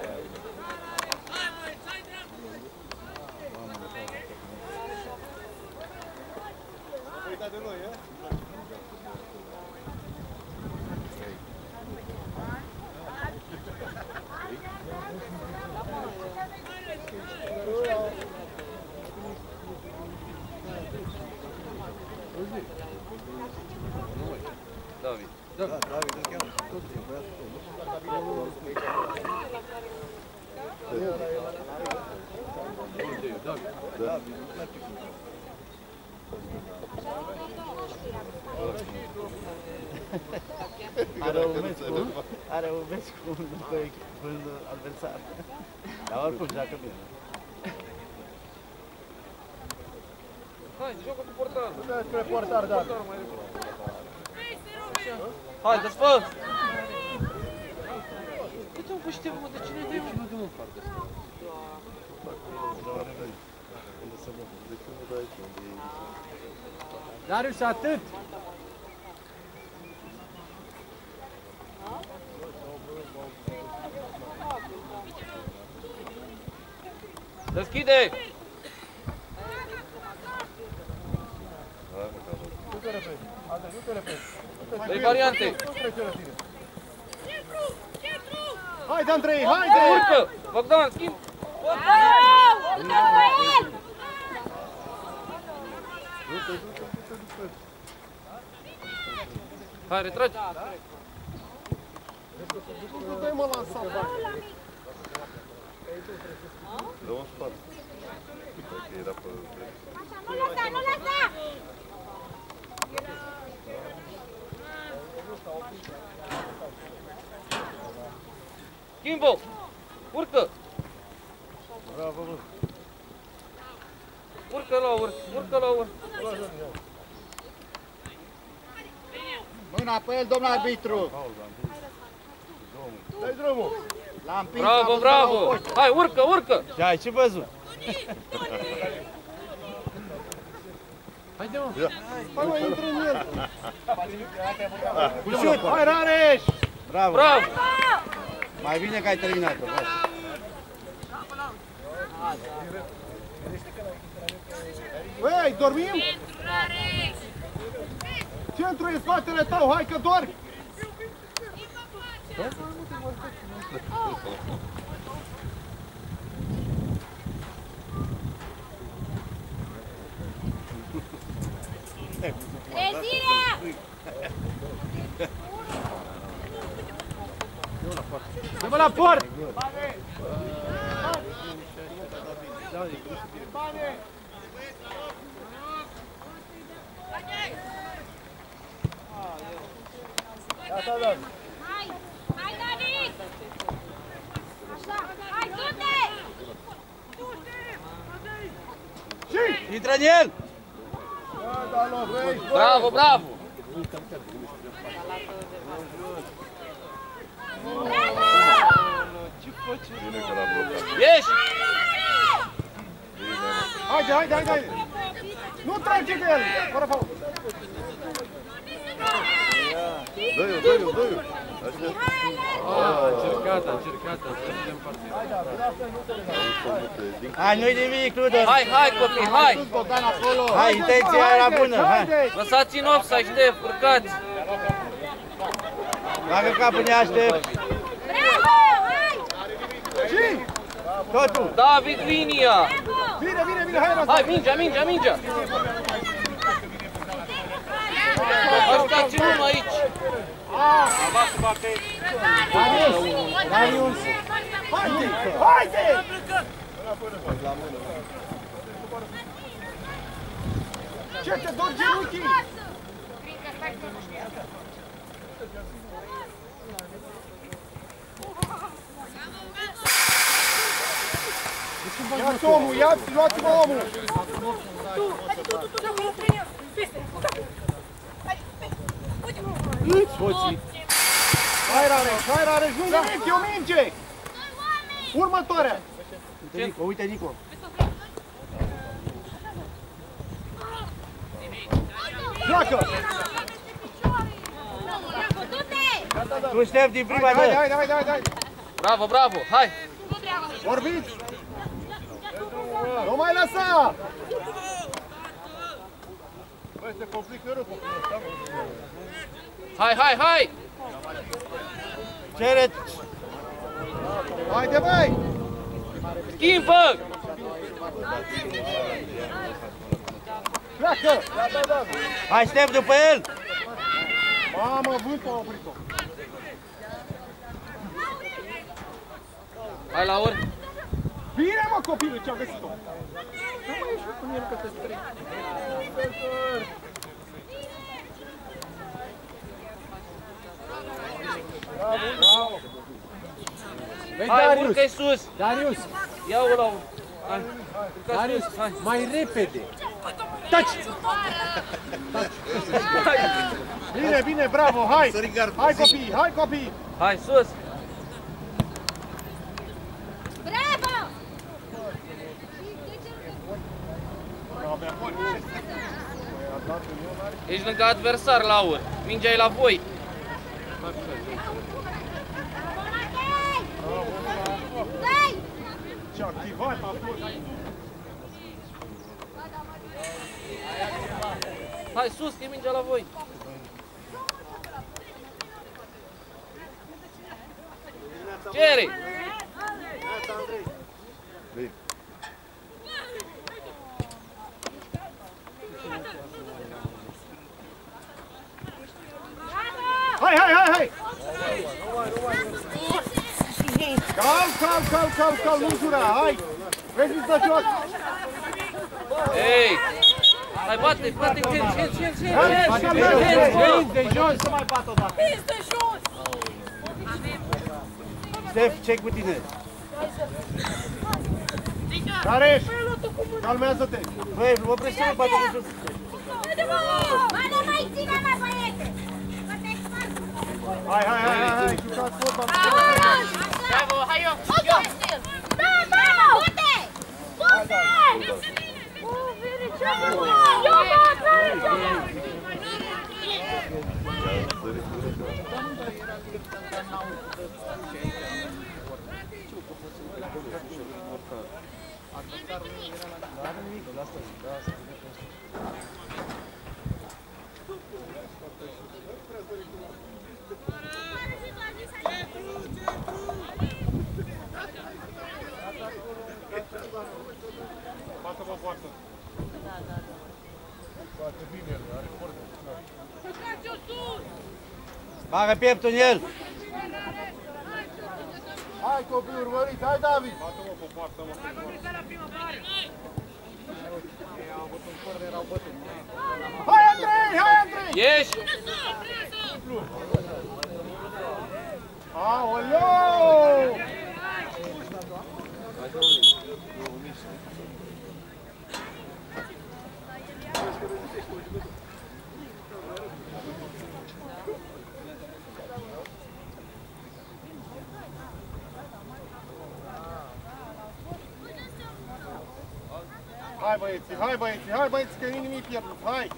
S7: David.
S1: David, îl cheamă. Tot timpul, băiatul tău. David, nu place cum.
S9: Are un meci cu un adversar. Dar oricum joacă bine.
S7: Hai, joacă cu portarul.
S2: Du-te spre portar, da.
S7: Hai, dă-ți-fă! Uite-mă pe Ștef, mă, de cine dai, mă?
S10: Nu dă-mă în parcă asta.
S1: De ce nu dai aici unde e?
S10: Darius, atât!
S7: Deschide!
S2: Du-te repede. Andrei, du-te repede.
S7: Dă-i variante!
S2: Nu trece la tine. Haide, Andrei, haide!
S7: Urcă! Bogdan, schimb!
S5: Bravo! Du-te pe el!
S7: Hai, retragi!
S2: Du-te, mă, lansat.
S1: Dă un spate. Dacă era pe...
S5: Nu lăsa, nu lăsa!
S7: Schimbo! Urcă!
S2: Bravo, bă.
S7: Urcă, Laur! Urcă, Laur!
S8: Mâna pe el, domnul arbitru!
S2: Dai drumul!
S8: L-a împins,
S7: Bravo, bravo! Hai, urcă, urcă!
S9: Și ai și văzut.
S10: Haide, mă!
S2: Hai, mă, intră în el!
S9: Cu șut!
S2: Hai, Rareș!
S9: Bravo!
S7: Bravo!
S9: Mai bine că ai terminat-o.
S2: Băi, dormim? Centru e spatele tău, hai că dormi!
S5: Trezirea!
S10: Dă-mă la port! Da, e greu.
S5: Gata, Dan. Hai! Hai, David! Așa, hai, du-te!
S9: Intră în el!
S7: Bravo, bravo!
S10: Ce faci?
S4: Bine că l-a blocat.
S7: Ieși!
S2: Haide! Nu trage de el! Fără fault!
S4: Dă-i-o!
S10: A încercat, să vedem partea.
S9: Hai, nu-i nimic, Tudor!
S7: Hai, copii, hai!
S9: Hai, intenția era bună, hai!
S7: Lăsați în offside, Ștef, urcați!
S9: Bagă capul, ne aștept!
S5: Bravo, hai!
S9: Totul!
S7: David, linia!
S2: Bine, hai, Răzvan!
S7: Hai, mingea! Ajutați-mă aici!
S9: Darius!
S2: Haide! Ce te dor genunchii? Ia-ți omul, luați-mă omul!
S10: Soții.
S2: Hai, Rareș, nu nimic, e o minge! Următoarea!
S9: Uite, Nico!
S2: Joacă!
S9: Tu, Ștef, din prima dă!
S2: Hai!
S7: Bravo, hai!
S2: Vorbiți! Nu mai lăsa!
S4: Băi, se complică rău.
S7: Hai!
S9: Cereți!
S2: Haide, băi!
S7: Schimbă!
S2: Pleacă!
S9: Hai, Ștef, după el!
S2: Mamă, vântul a oprit-o!
S7: Hai la ori!
S2: Bine, mă, copilul, ce-a găsit-o! Nu mai ieși cu el, că te strâng! Bravo!
S7: Hai, urcă-i sus!
S10: Darius!
S7: Ia-o la un! Hai!
S10: Darius,
S7: Hai!
S10: mai repede! Taci!
S2: Bine, bravo, hai! Hai copii!
S7: Hai, sus!
S5: Bravo!
S7: Ești lângă adversar, Laur. Mingea e la voi.
S2: Ce activat a fost!
S7: Hai, sus, că e mingea la voi. Jerry!
S2: Hai! Cal, nu jura, hai! Vezi să joacă!
S7: Ei! Hai, bate, hands!
S10: De jos!
S8: Să mai bat odată.
S9: Ștef, ce cu tine?
S2: Rareș, calmează-te!
S9: Băi, oprește-mă, bate de jos!
S5: Bane, mai ține-mă, băiete!
S2: Hai, jucați fotbal!
S5: Bravo, hai eu! Da, bravo! Du-te!
S2: Bată-mă poartă! Foarte bine, are foarte
S9: Bagă pieptul în el!
S2: Hai,
S4: Hai copii, urmăriți, hai David!
S2: Bată-mă pe poartă, mă.
S4: Hai Andrei, hai Andrei!
S7: Ieși!
S4: Aoleu! Hai băieții, hai băieții, hai băieții, că nimic pierdut, hai!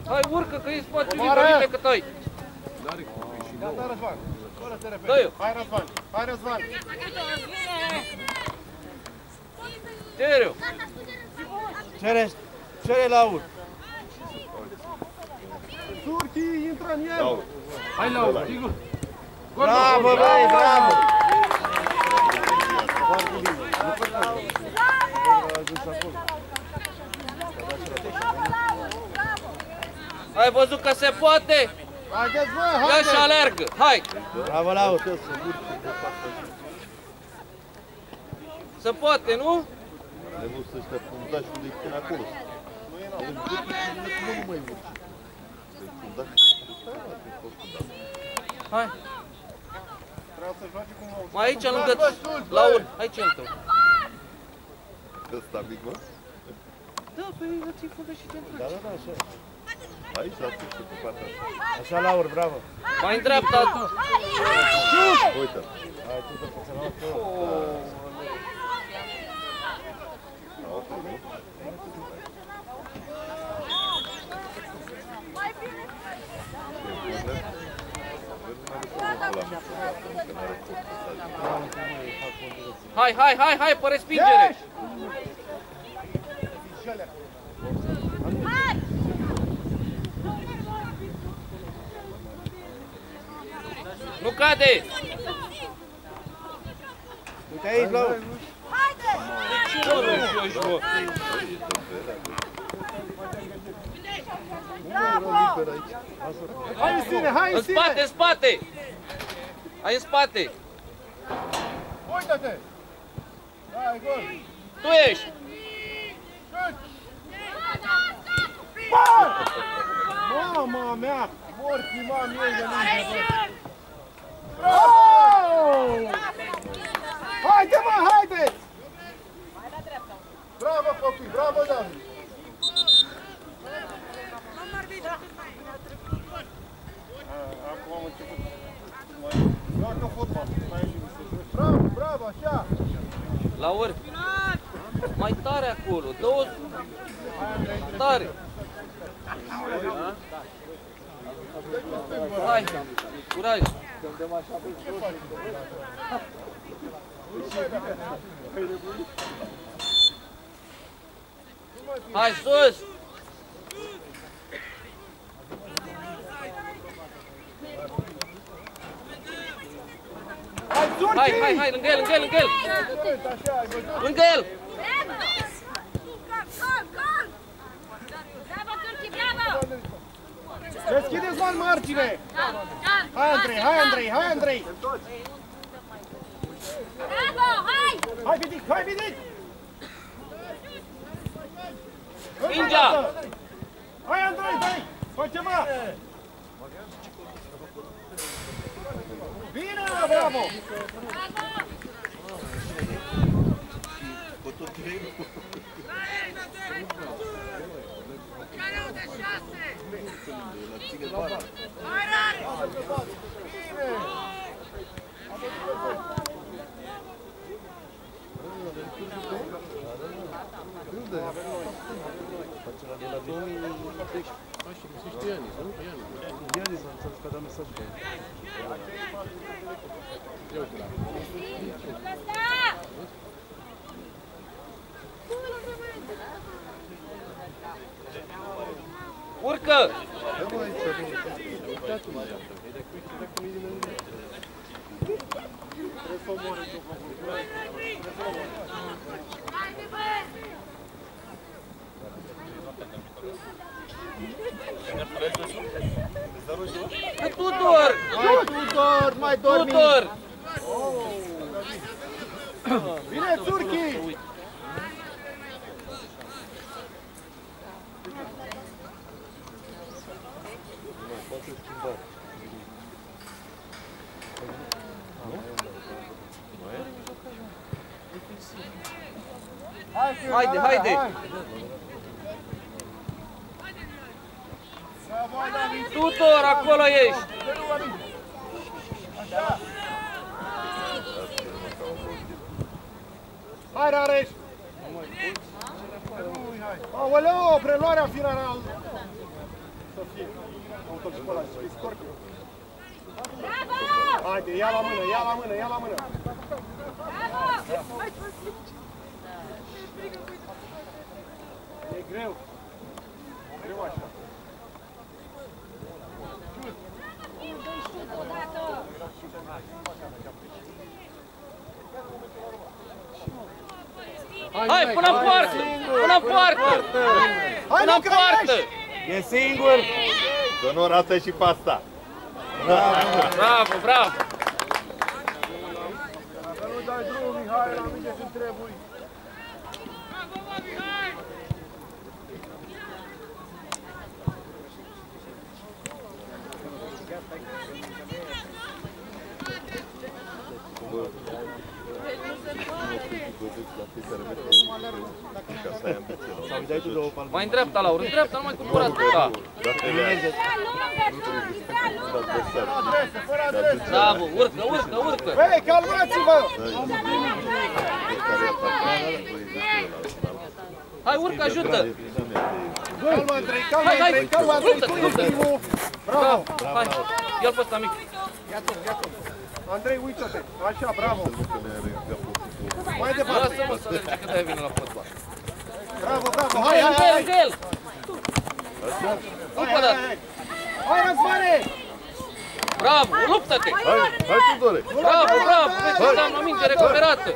S7: Hai, urcă, că ești poate liber cât ai.
S4: Gata, Răzvan, fără să te repede.
S7: Dă-i-o.
S4: Hai Răzvan, hai Răzvan!
S7: Tere-o.
S9: Cere la ur.
S4: Turchi, intră în el!
S10: Hai la urmă, sigur.
S9: Bravo, băi, bravo!
S7: Ai văzut că se poate?
S4: Haideți, bă,
S7: Ia
S4: haideți!
S7: și alergă, hai!
S9: Bravo, Laur!
S7: Se poate, nu?
S1: Le nu să ăștia fundașul de până acolo. Nu mai urci.
S7: Hai!
S4: Vreau să joace cum au...
S7: Mai aici, lângă Laur, aici e al tău.
S1: Ăsta mic, mă?
S7: Da, pe îl ții fundă și te întragi.
S9: Da, da, da, așa.
S1: Aici, la sus, pe partea asta.
S9: Așa, Laur, bravo!
S7: Mai în dreapta.
S1: Uite.
S9: Hai, tu să poți să la tu.
S7: Hai, hai, hai, hai, pe respingere! Nu cade!
S9: Uite aici, Laur!
S7: Ce mă răși, mă?
S4: Hai în sine, hai în
S7: În
S4: sine!
S7: spate, în spate! Hai în spate!
S4: Uită-te! Hai, gol!
S7: Tu ești!
S4: Mama mea! Morții mami ei de mine! Bravo! Haide, mă, haideți! Bravo, copii, bravo, David! Acum am început. Joacă fotbal, mai e bine să joci. Bravo, bravo, așa!
S7: Laur! Mai tare acolo, dă-o tare! Hai, curaj! Hai, sus! Hai, hai, hai, lângă el, lângă el, lângă el! Lângă el!
S4: Deschideți la margine! Hai, Andrei, hai, Andrei, hai, Andrei!
S6: Bravo, hai!
S4: Hai, Vidic, hai, Vidic!
S7: Mingea!
S4: Hai, Andrei, dai! Fă ceva! Bine, bravo!
S7: Urcă! Tudor!
S1: Hai, Tudor, mai dormi!
S7: Tudor!
S1: Bine, Țurchi!
S7: Haide, haide! Tudor, acolo ești!
S1: Hai, Rareș! Aoleu, preluarea finală! Să fie. Uite-l și pe ăla, și Scorpiu. Haide, ia la mână, ia la mână, ia la mână! E greu. Greu așa.
S7: Hai, până în poartă! Până în poartă! Până în poartă!
S9: E singur!
S4: Că nu rată și pe asta.
S7: Bravo, bravo!
S1: Să nu dai drumul, Mihai, la mine când trebuie.
S7: Mai în dreapta, Laur, în dreapta, nu mai cu curat. Da. Bravo, urcă, urcă, urcă!
S1: Băi, calmați-vă!
S7: Hai, urcă, ajută!
S1: Calma, Andrei, calma, Andrei, calma, Andrei, tu ești primul! Bravo!
S7: Hai, ia-l pe ăsta mic!
S1: Andrei, uită-te! Așa, bravo! Mai departe!
S7: Lasă-mă să vedem ce cât de vine la fotbal.
S1: Bravo, bravo! Hai, hai, hai!
S7: Lângă el! Încă o dată!
S1: Hai, Răzvane!
S7: Bravo, luptă-te!
S4: Hai, Tudore!
S7: Bravo, bravo! Vezi că am o minge recuperată!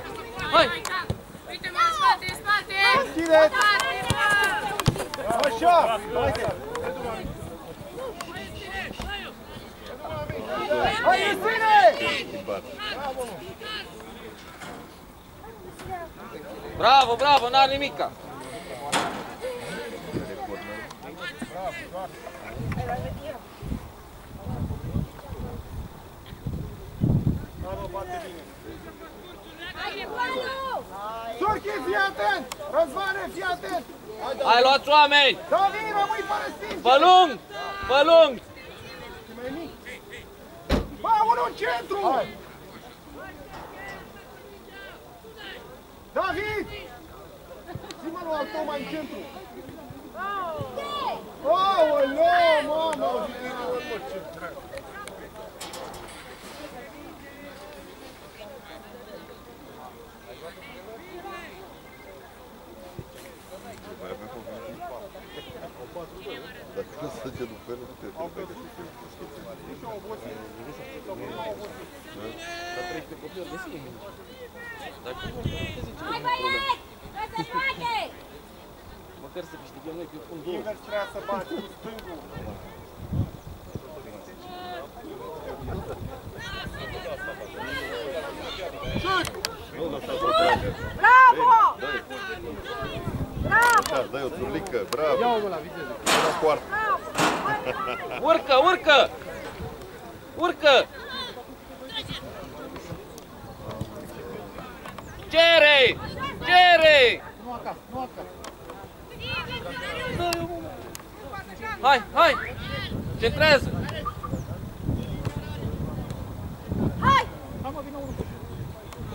S7: Hai!
S6: Uite-mă, în spate, în spate!
S1: Deschideți! Așa! Haide! Hai, Răzvane!
S7: Bravo, bravo, n-are nimica!
S1: Țurchi, fii atent! Răzvane, fii atent!
S7: Hai, luați oameni!
S1: David, rămâi fără stinge!
S7: Pe lung! Pe lung!
S1: Bă, unul în centru! Hai. David! Zi-mă lui al tău mai în centru! Aoleu, mamă!
S4: Dacă nu se duce după el, nu te trebuie.
S7: Dar treci pe copilul de sine. Dacă nu,
S6: Hai, băieți! Să se roage!
S7: măcar să câștigăm noi, că eu pun două.
S1: Invers trebuia să bați cu stângul.
S3: Bravo!
S4: Așa, dai o trulică, bravo!
S10: Ia-o la viteză!
S4: La poartă!
S7: Urcă, urcă! Urcă! Cere! Cere!
S10: Nu acasă, nu acasă!
S7: Hai, hai! Centrează!
S3: Hai!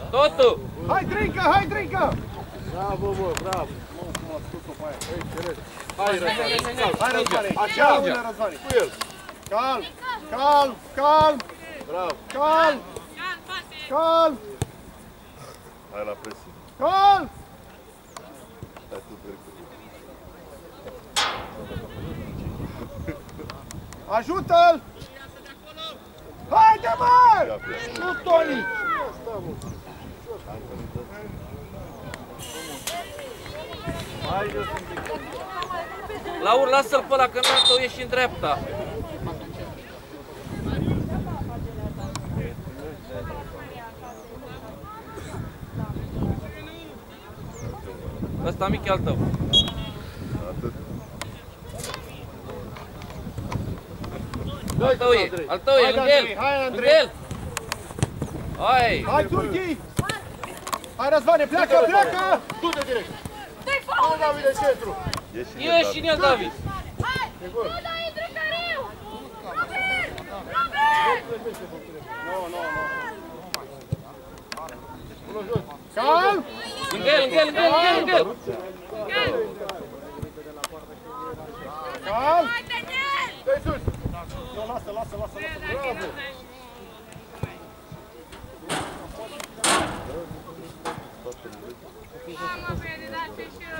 S7: Totul!
S1: Hai, Drincă, hai, Drincă!
S10: Bravo, bă, bravo!
S7: Hai, Răzvane!
S1: Hai, Răzvane! Așa, mână, Răzvane! Cu el! Calm, calm, calm!
S4: Bravo!
S1: Calm! Calm!
S4: Hai la presiune!
S1: Calm!
S4: Hai tu, Bercu!
S1: Ajută-l! Haide, mă! Nu, Toni! Hai, eu sunt
S7: Laur, lasă-l pe ăla, că n-ar tău ieși în dreapta. Ăsta mic e al tău.
S4: Atât.
S7: Al tău e, lângă el. Lângă el. Hai!
S2: Hai, Turchi! Hai, Răzvane, pleacă!
S1: Du-te direct!
S6: Dă-i
S1: Hai,
S6: faul!
S1: David, în centru!
S7: Ieși în el, David!
S6: Hai! Nu dai intră careu! Robert!
S2: Nu. Calm!
S7: Lângă el!
S2: Calm!
S6: Hai, Daniel!
S2: Dă-i sus! Nu, lasă!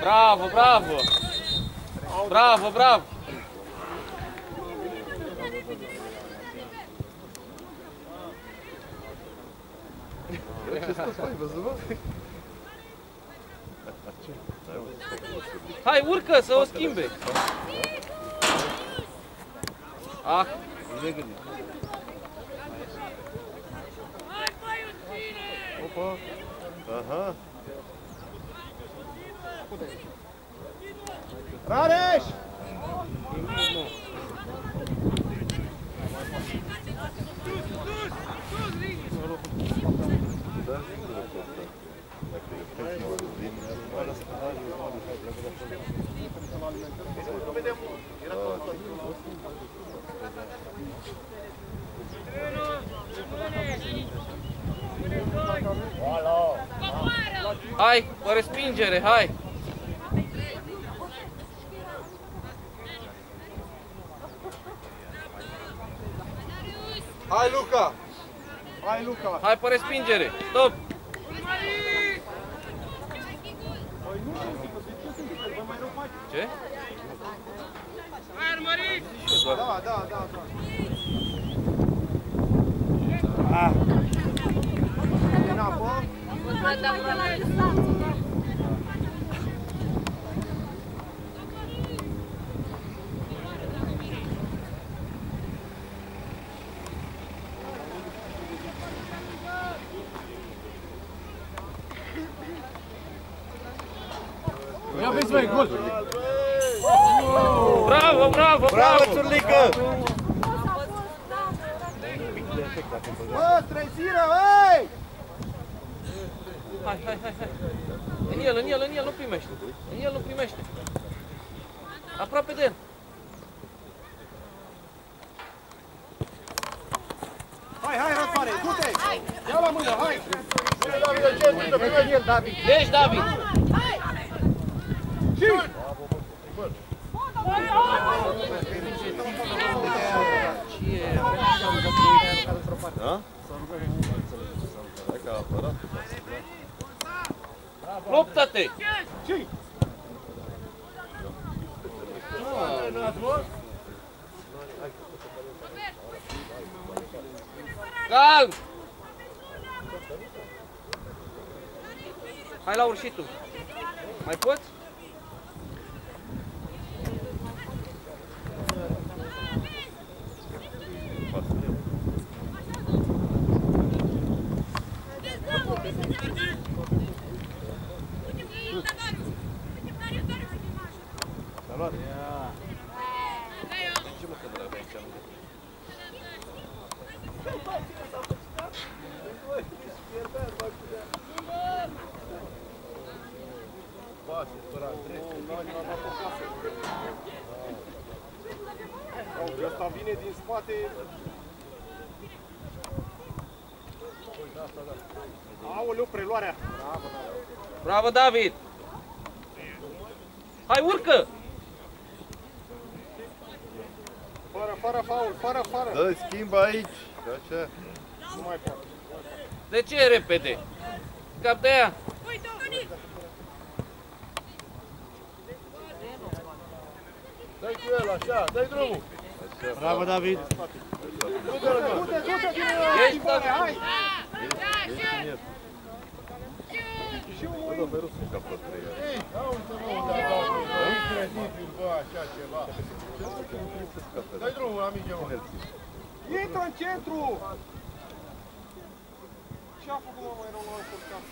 S2: Bravo!
S7: Bravo!
S4: Ce stai, ai văzut, mă?
S7: Hai, urcă să o schimbe! Ah!
S4: Opa! Aha!
S2: Rareș!
S7: Hai, pe respingere, hai!
S2: Hai, Luca! Hai, Luca!
S7: Hai pe respingere! Stop! Ce?
S6: Hai, urmărit!
S2: Da. În apă.
S10: Ia vezi, băi, gol!
S7: Bravo!
S9: Bravo, Țurlică!
S2: Bă, treziră, hei!
S7: Hai! În el, nu primește! În el nu primește! Aproape de el!
S2: Hai, Răzvane, du-te! Ia la mână, hai! David, în centru, te primești el, David!
S7: Deci, David!
S4: Da? Hai că a apărat.
S7: Luptă-te!
S2: Ce-i?
S7: Calm! Hai la urșitul! Mai poți?
S2: Ăsta vine din spate. Aoleu, preluarea.
S7: Bravo, David! Hai, urcă!
S2: Fără faul, fără.
S4: Dă-i schimb aici. Așa.
S2: Nu mai pot.
S7: De ce repede? Cap de ea!
S1: Dă-i cu el, așa, dă-i drumul.
S9: Bravo, David!
S2: Du-te din
S7: Ești, David!
S2: hai!
S4: Ești în el.
S2: Și unul
S4: dar mereu sunt capă 3 ani.
S1: Incredibil, bă, așa ceva. Dai drumul la mingea, mă.
S2: Intră în centru! Ce-a făcut, mă, mai rău la încurcat?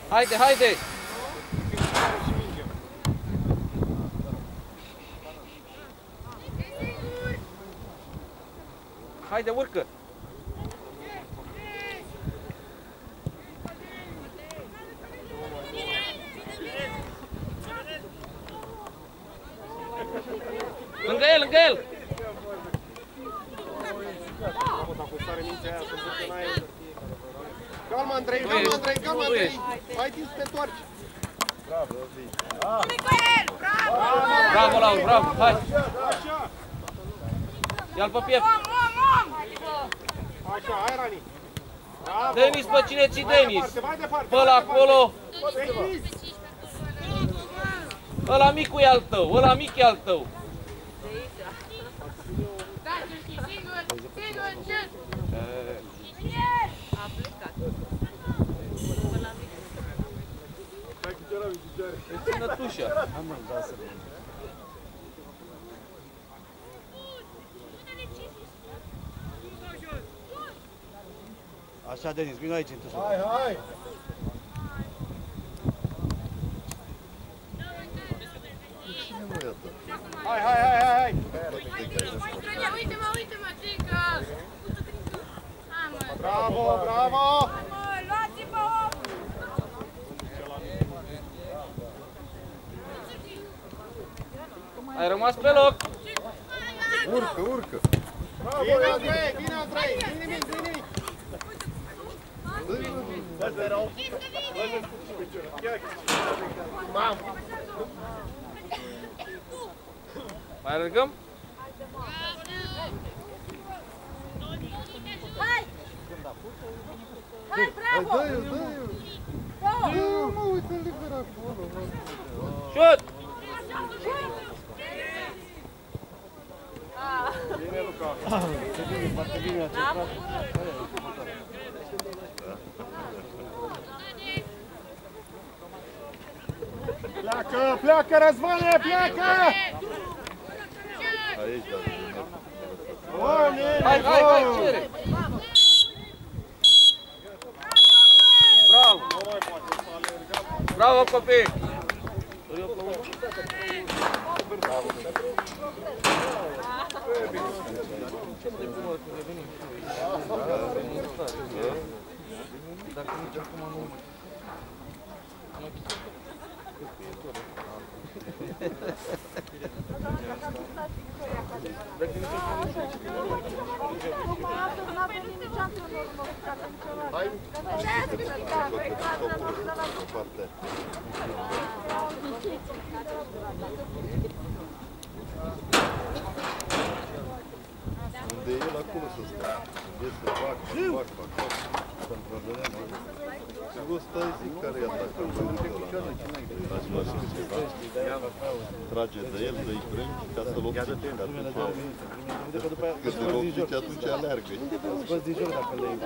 S7: Haide, haide! Haide, urcă! Lângă el, lângă el!
S2: Calma, Andrei, calma, Andrei, calma, Andrei! Mai timp să te întoarci!
S4: Bravo, Vii.
S7: Bravo, Laur, bravo, hai! Ia-l pe piept!
S2: Așa, hai, Rani!
S7: Denis, pe cine ții, Denis?
S2: Mai departe,
S7: Ăla acolo! Ăla micul e al tău, ăla mic e al tău!
S6: Da, să știi, sigur, sigur, încet! A plecat.
S7: E ținătușa!
S9: Așa, Denis, vino aici în tușă.
S1: Hai, hai!
S4: Cine mă iată?
S2: Hai, hai, hai, hai, hai!
S6: Uite-mă, uite-mă, Trincă! Hai, mă!
S2: Bravo, bravo!
S3: Luați-vă om!
S7: Ai rămas pe loc!
S4: Urcă, urcă!
S2: Bine, Andrei, bine, Andrei! Nu-i nimic, nu-i nimic!
S7: Mai alergăm?
S3: Hai! Hai, bravo!
S4: Dă-i-l, dă-i-l! Dă-i-l, mă, uite-l liber acolo, mă!
S7: Șut!
S2: Bine, Luca!
S9: Foarte bine a
S2: Pleacă, pleacă, Răzvane, pleacă!
S4: Aici, dar
S7: Hai, hai, hai, cere! Bravo! Bravo, copii! Dacă nici acum nu...
S4: unde e el acolo să stai? Unde să fac, și vă stai zic care e atacul ați văzut ceva? Trage de el, dă-i brânci ca să-l obține, că atunci când te obține, atunci aleargă.
S9: Spăți din joc dacă le-ai.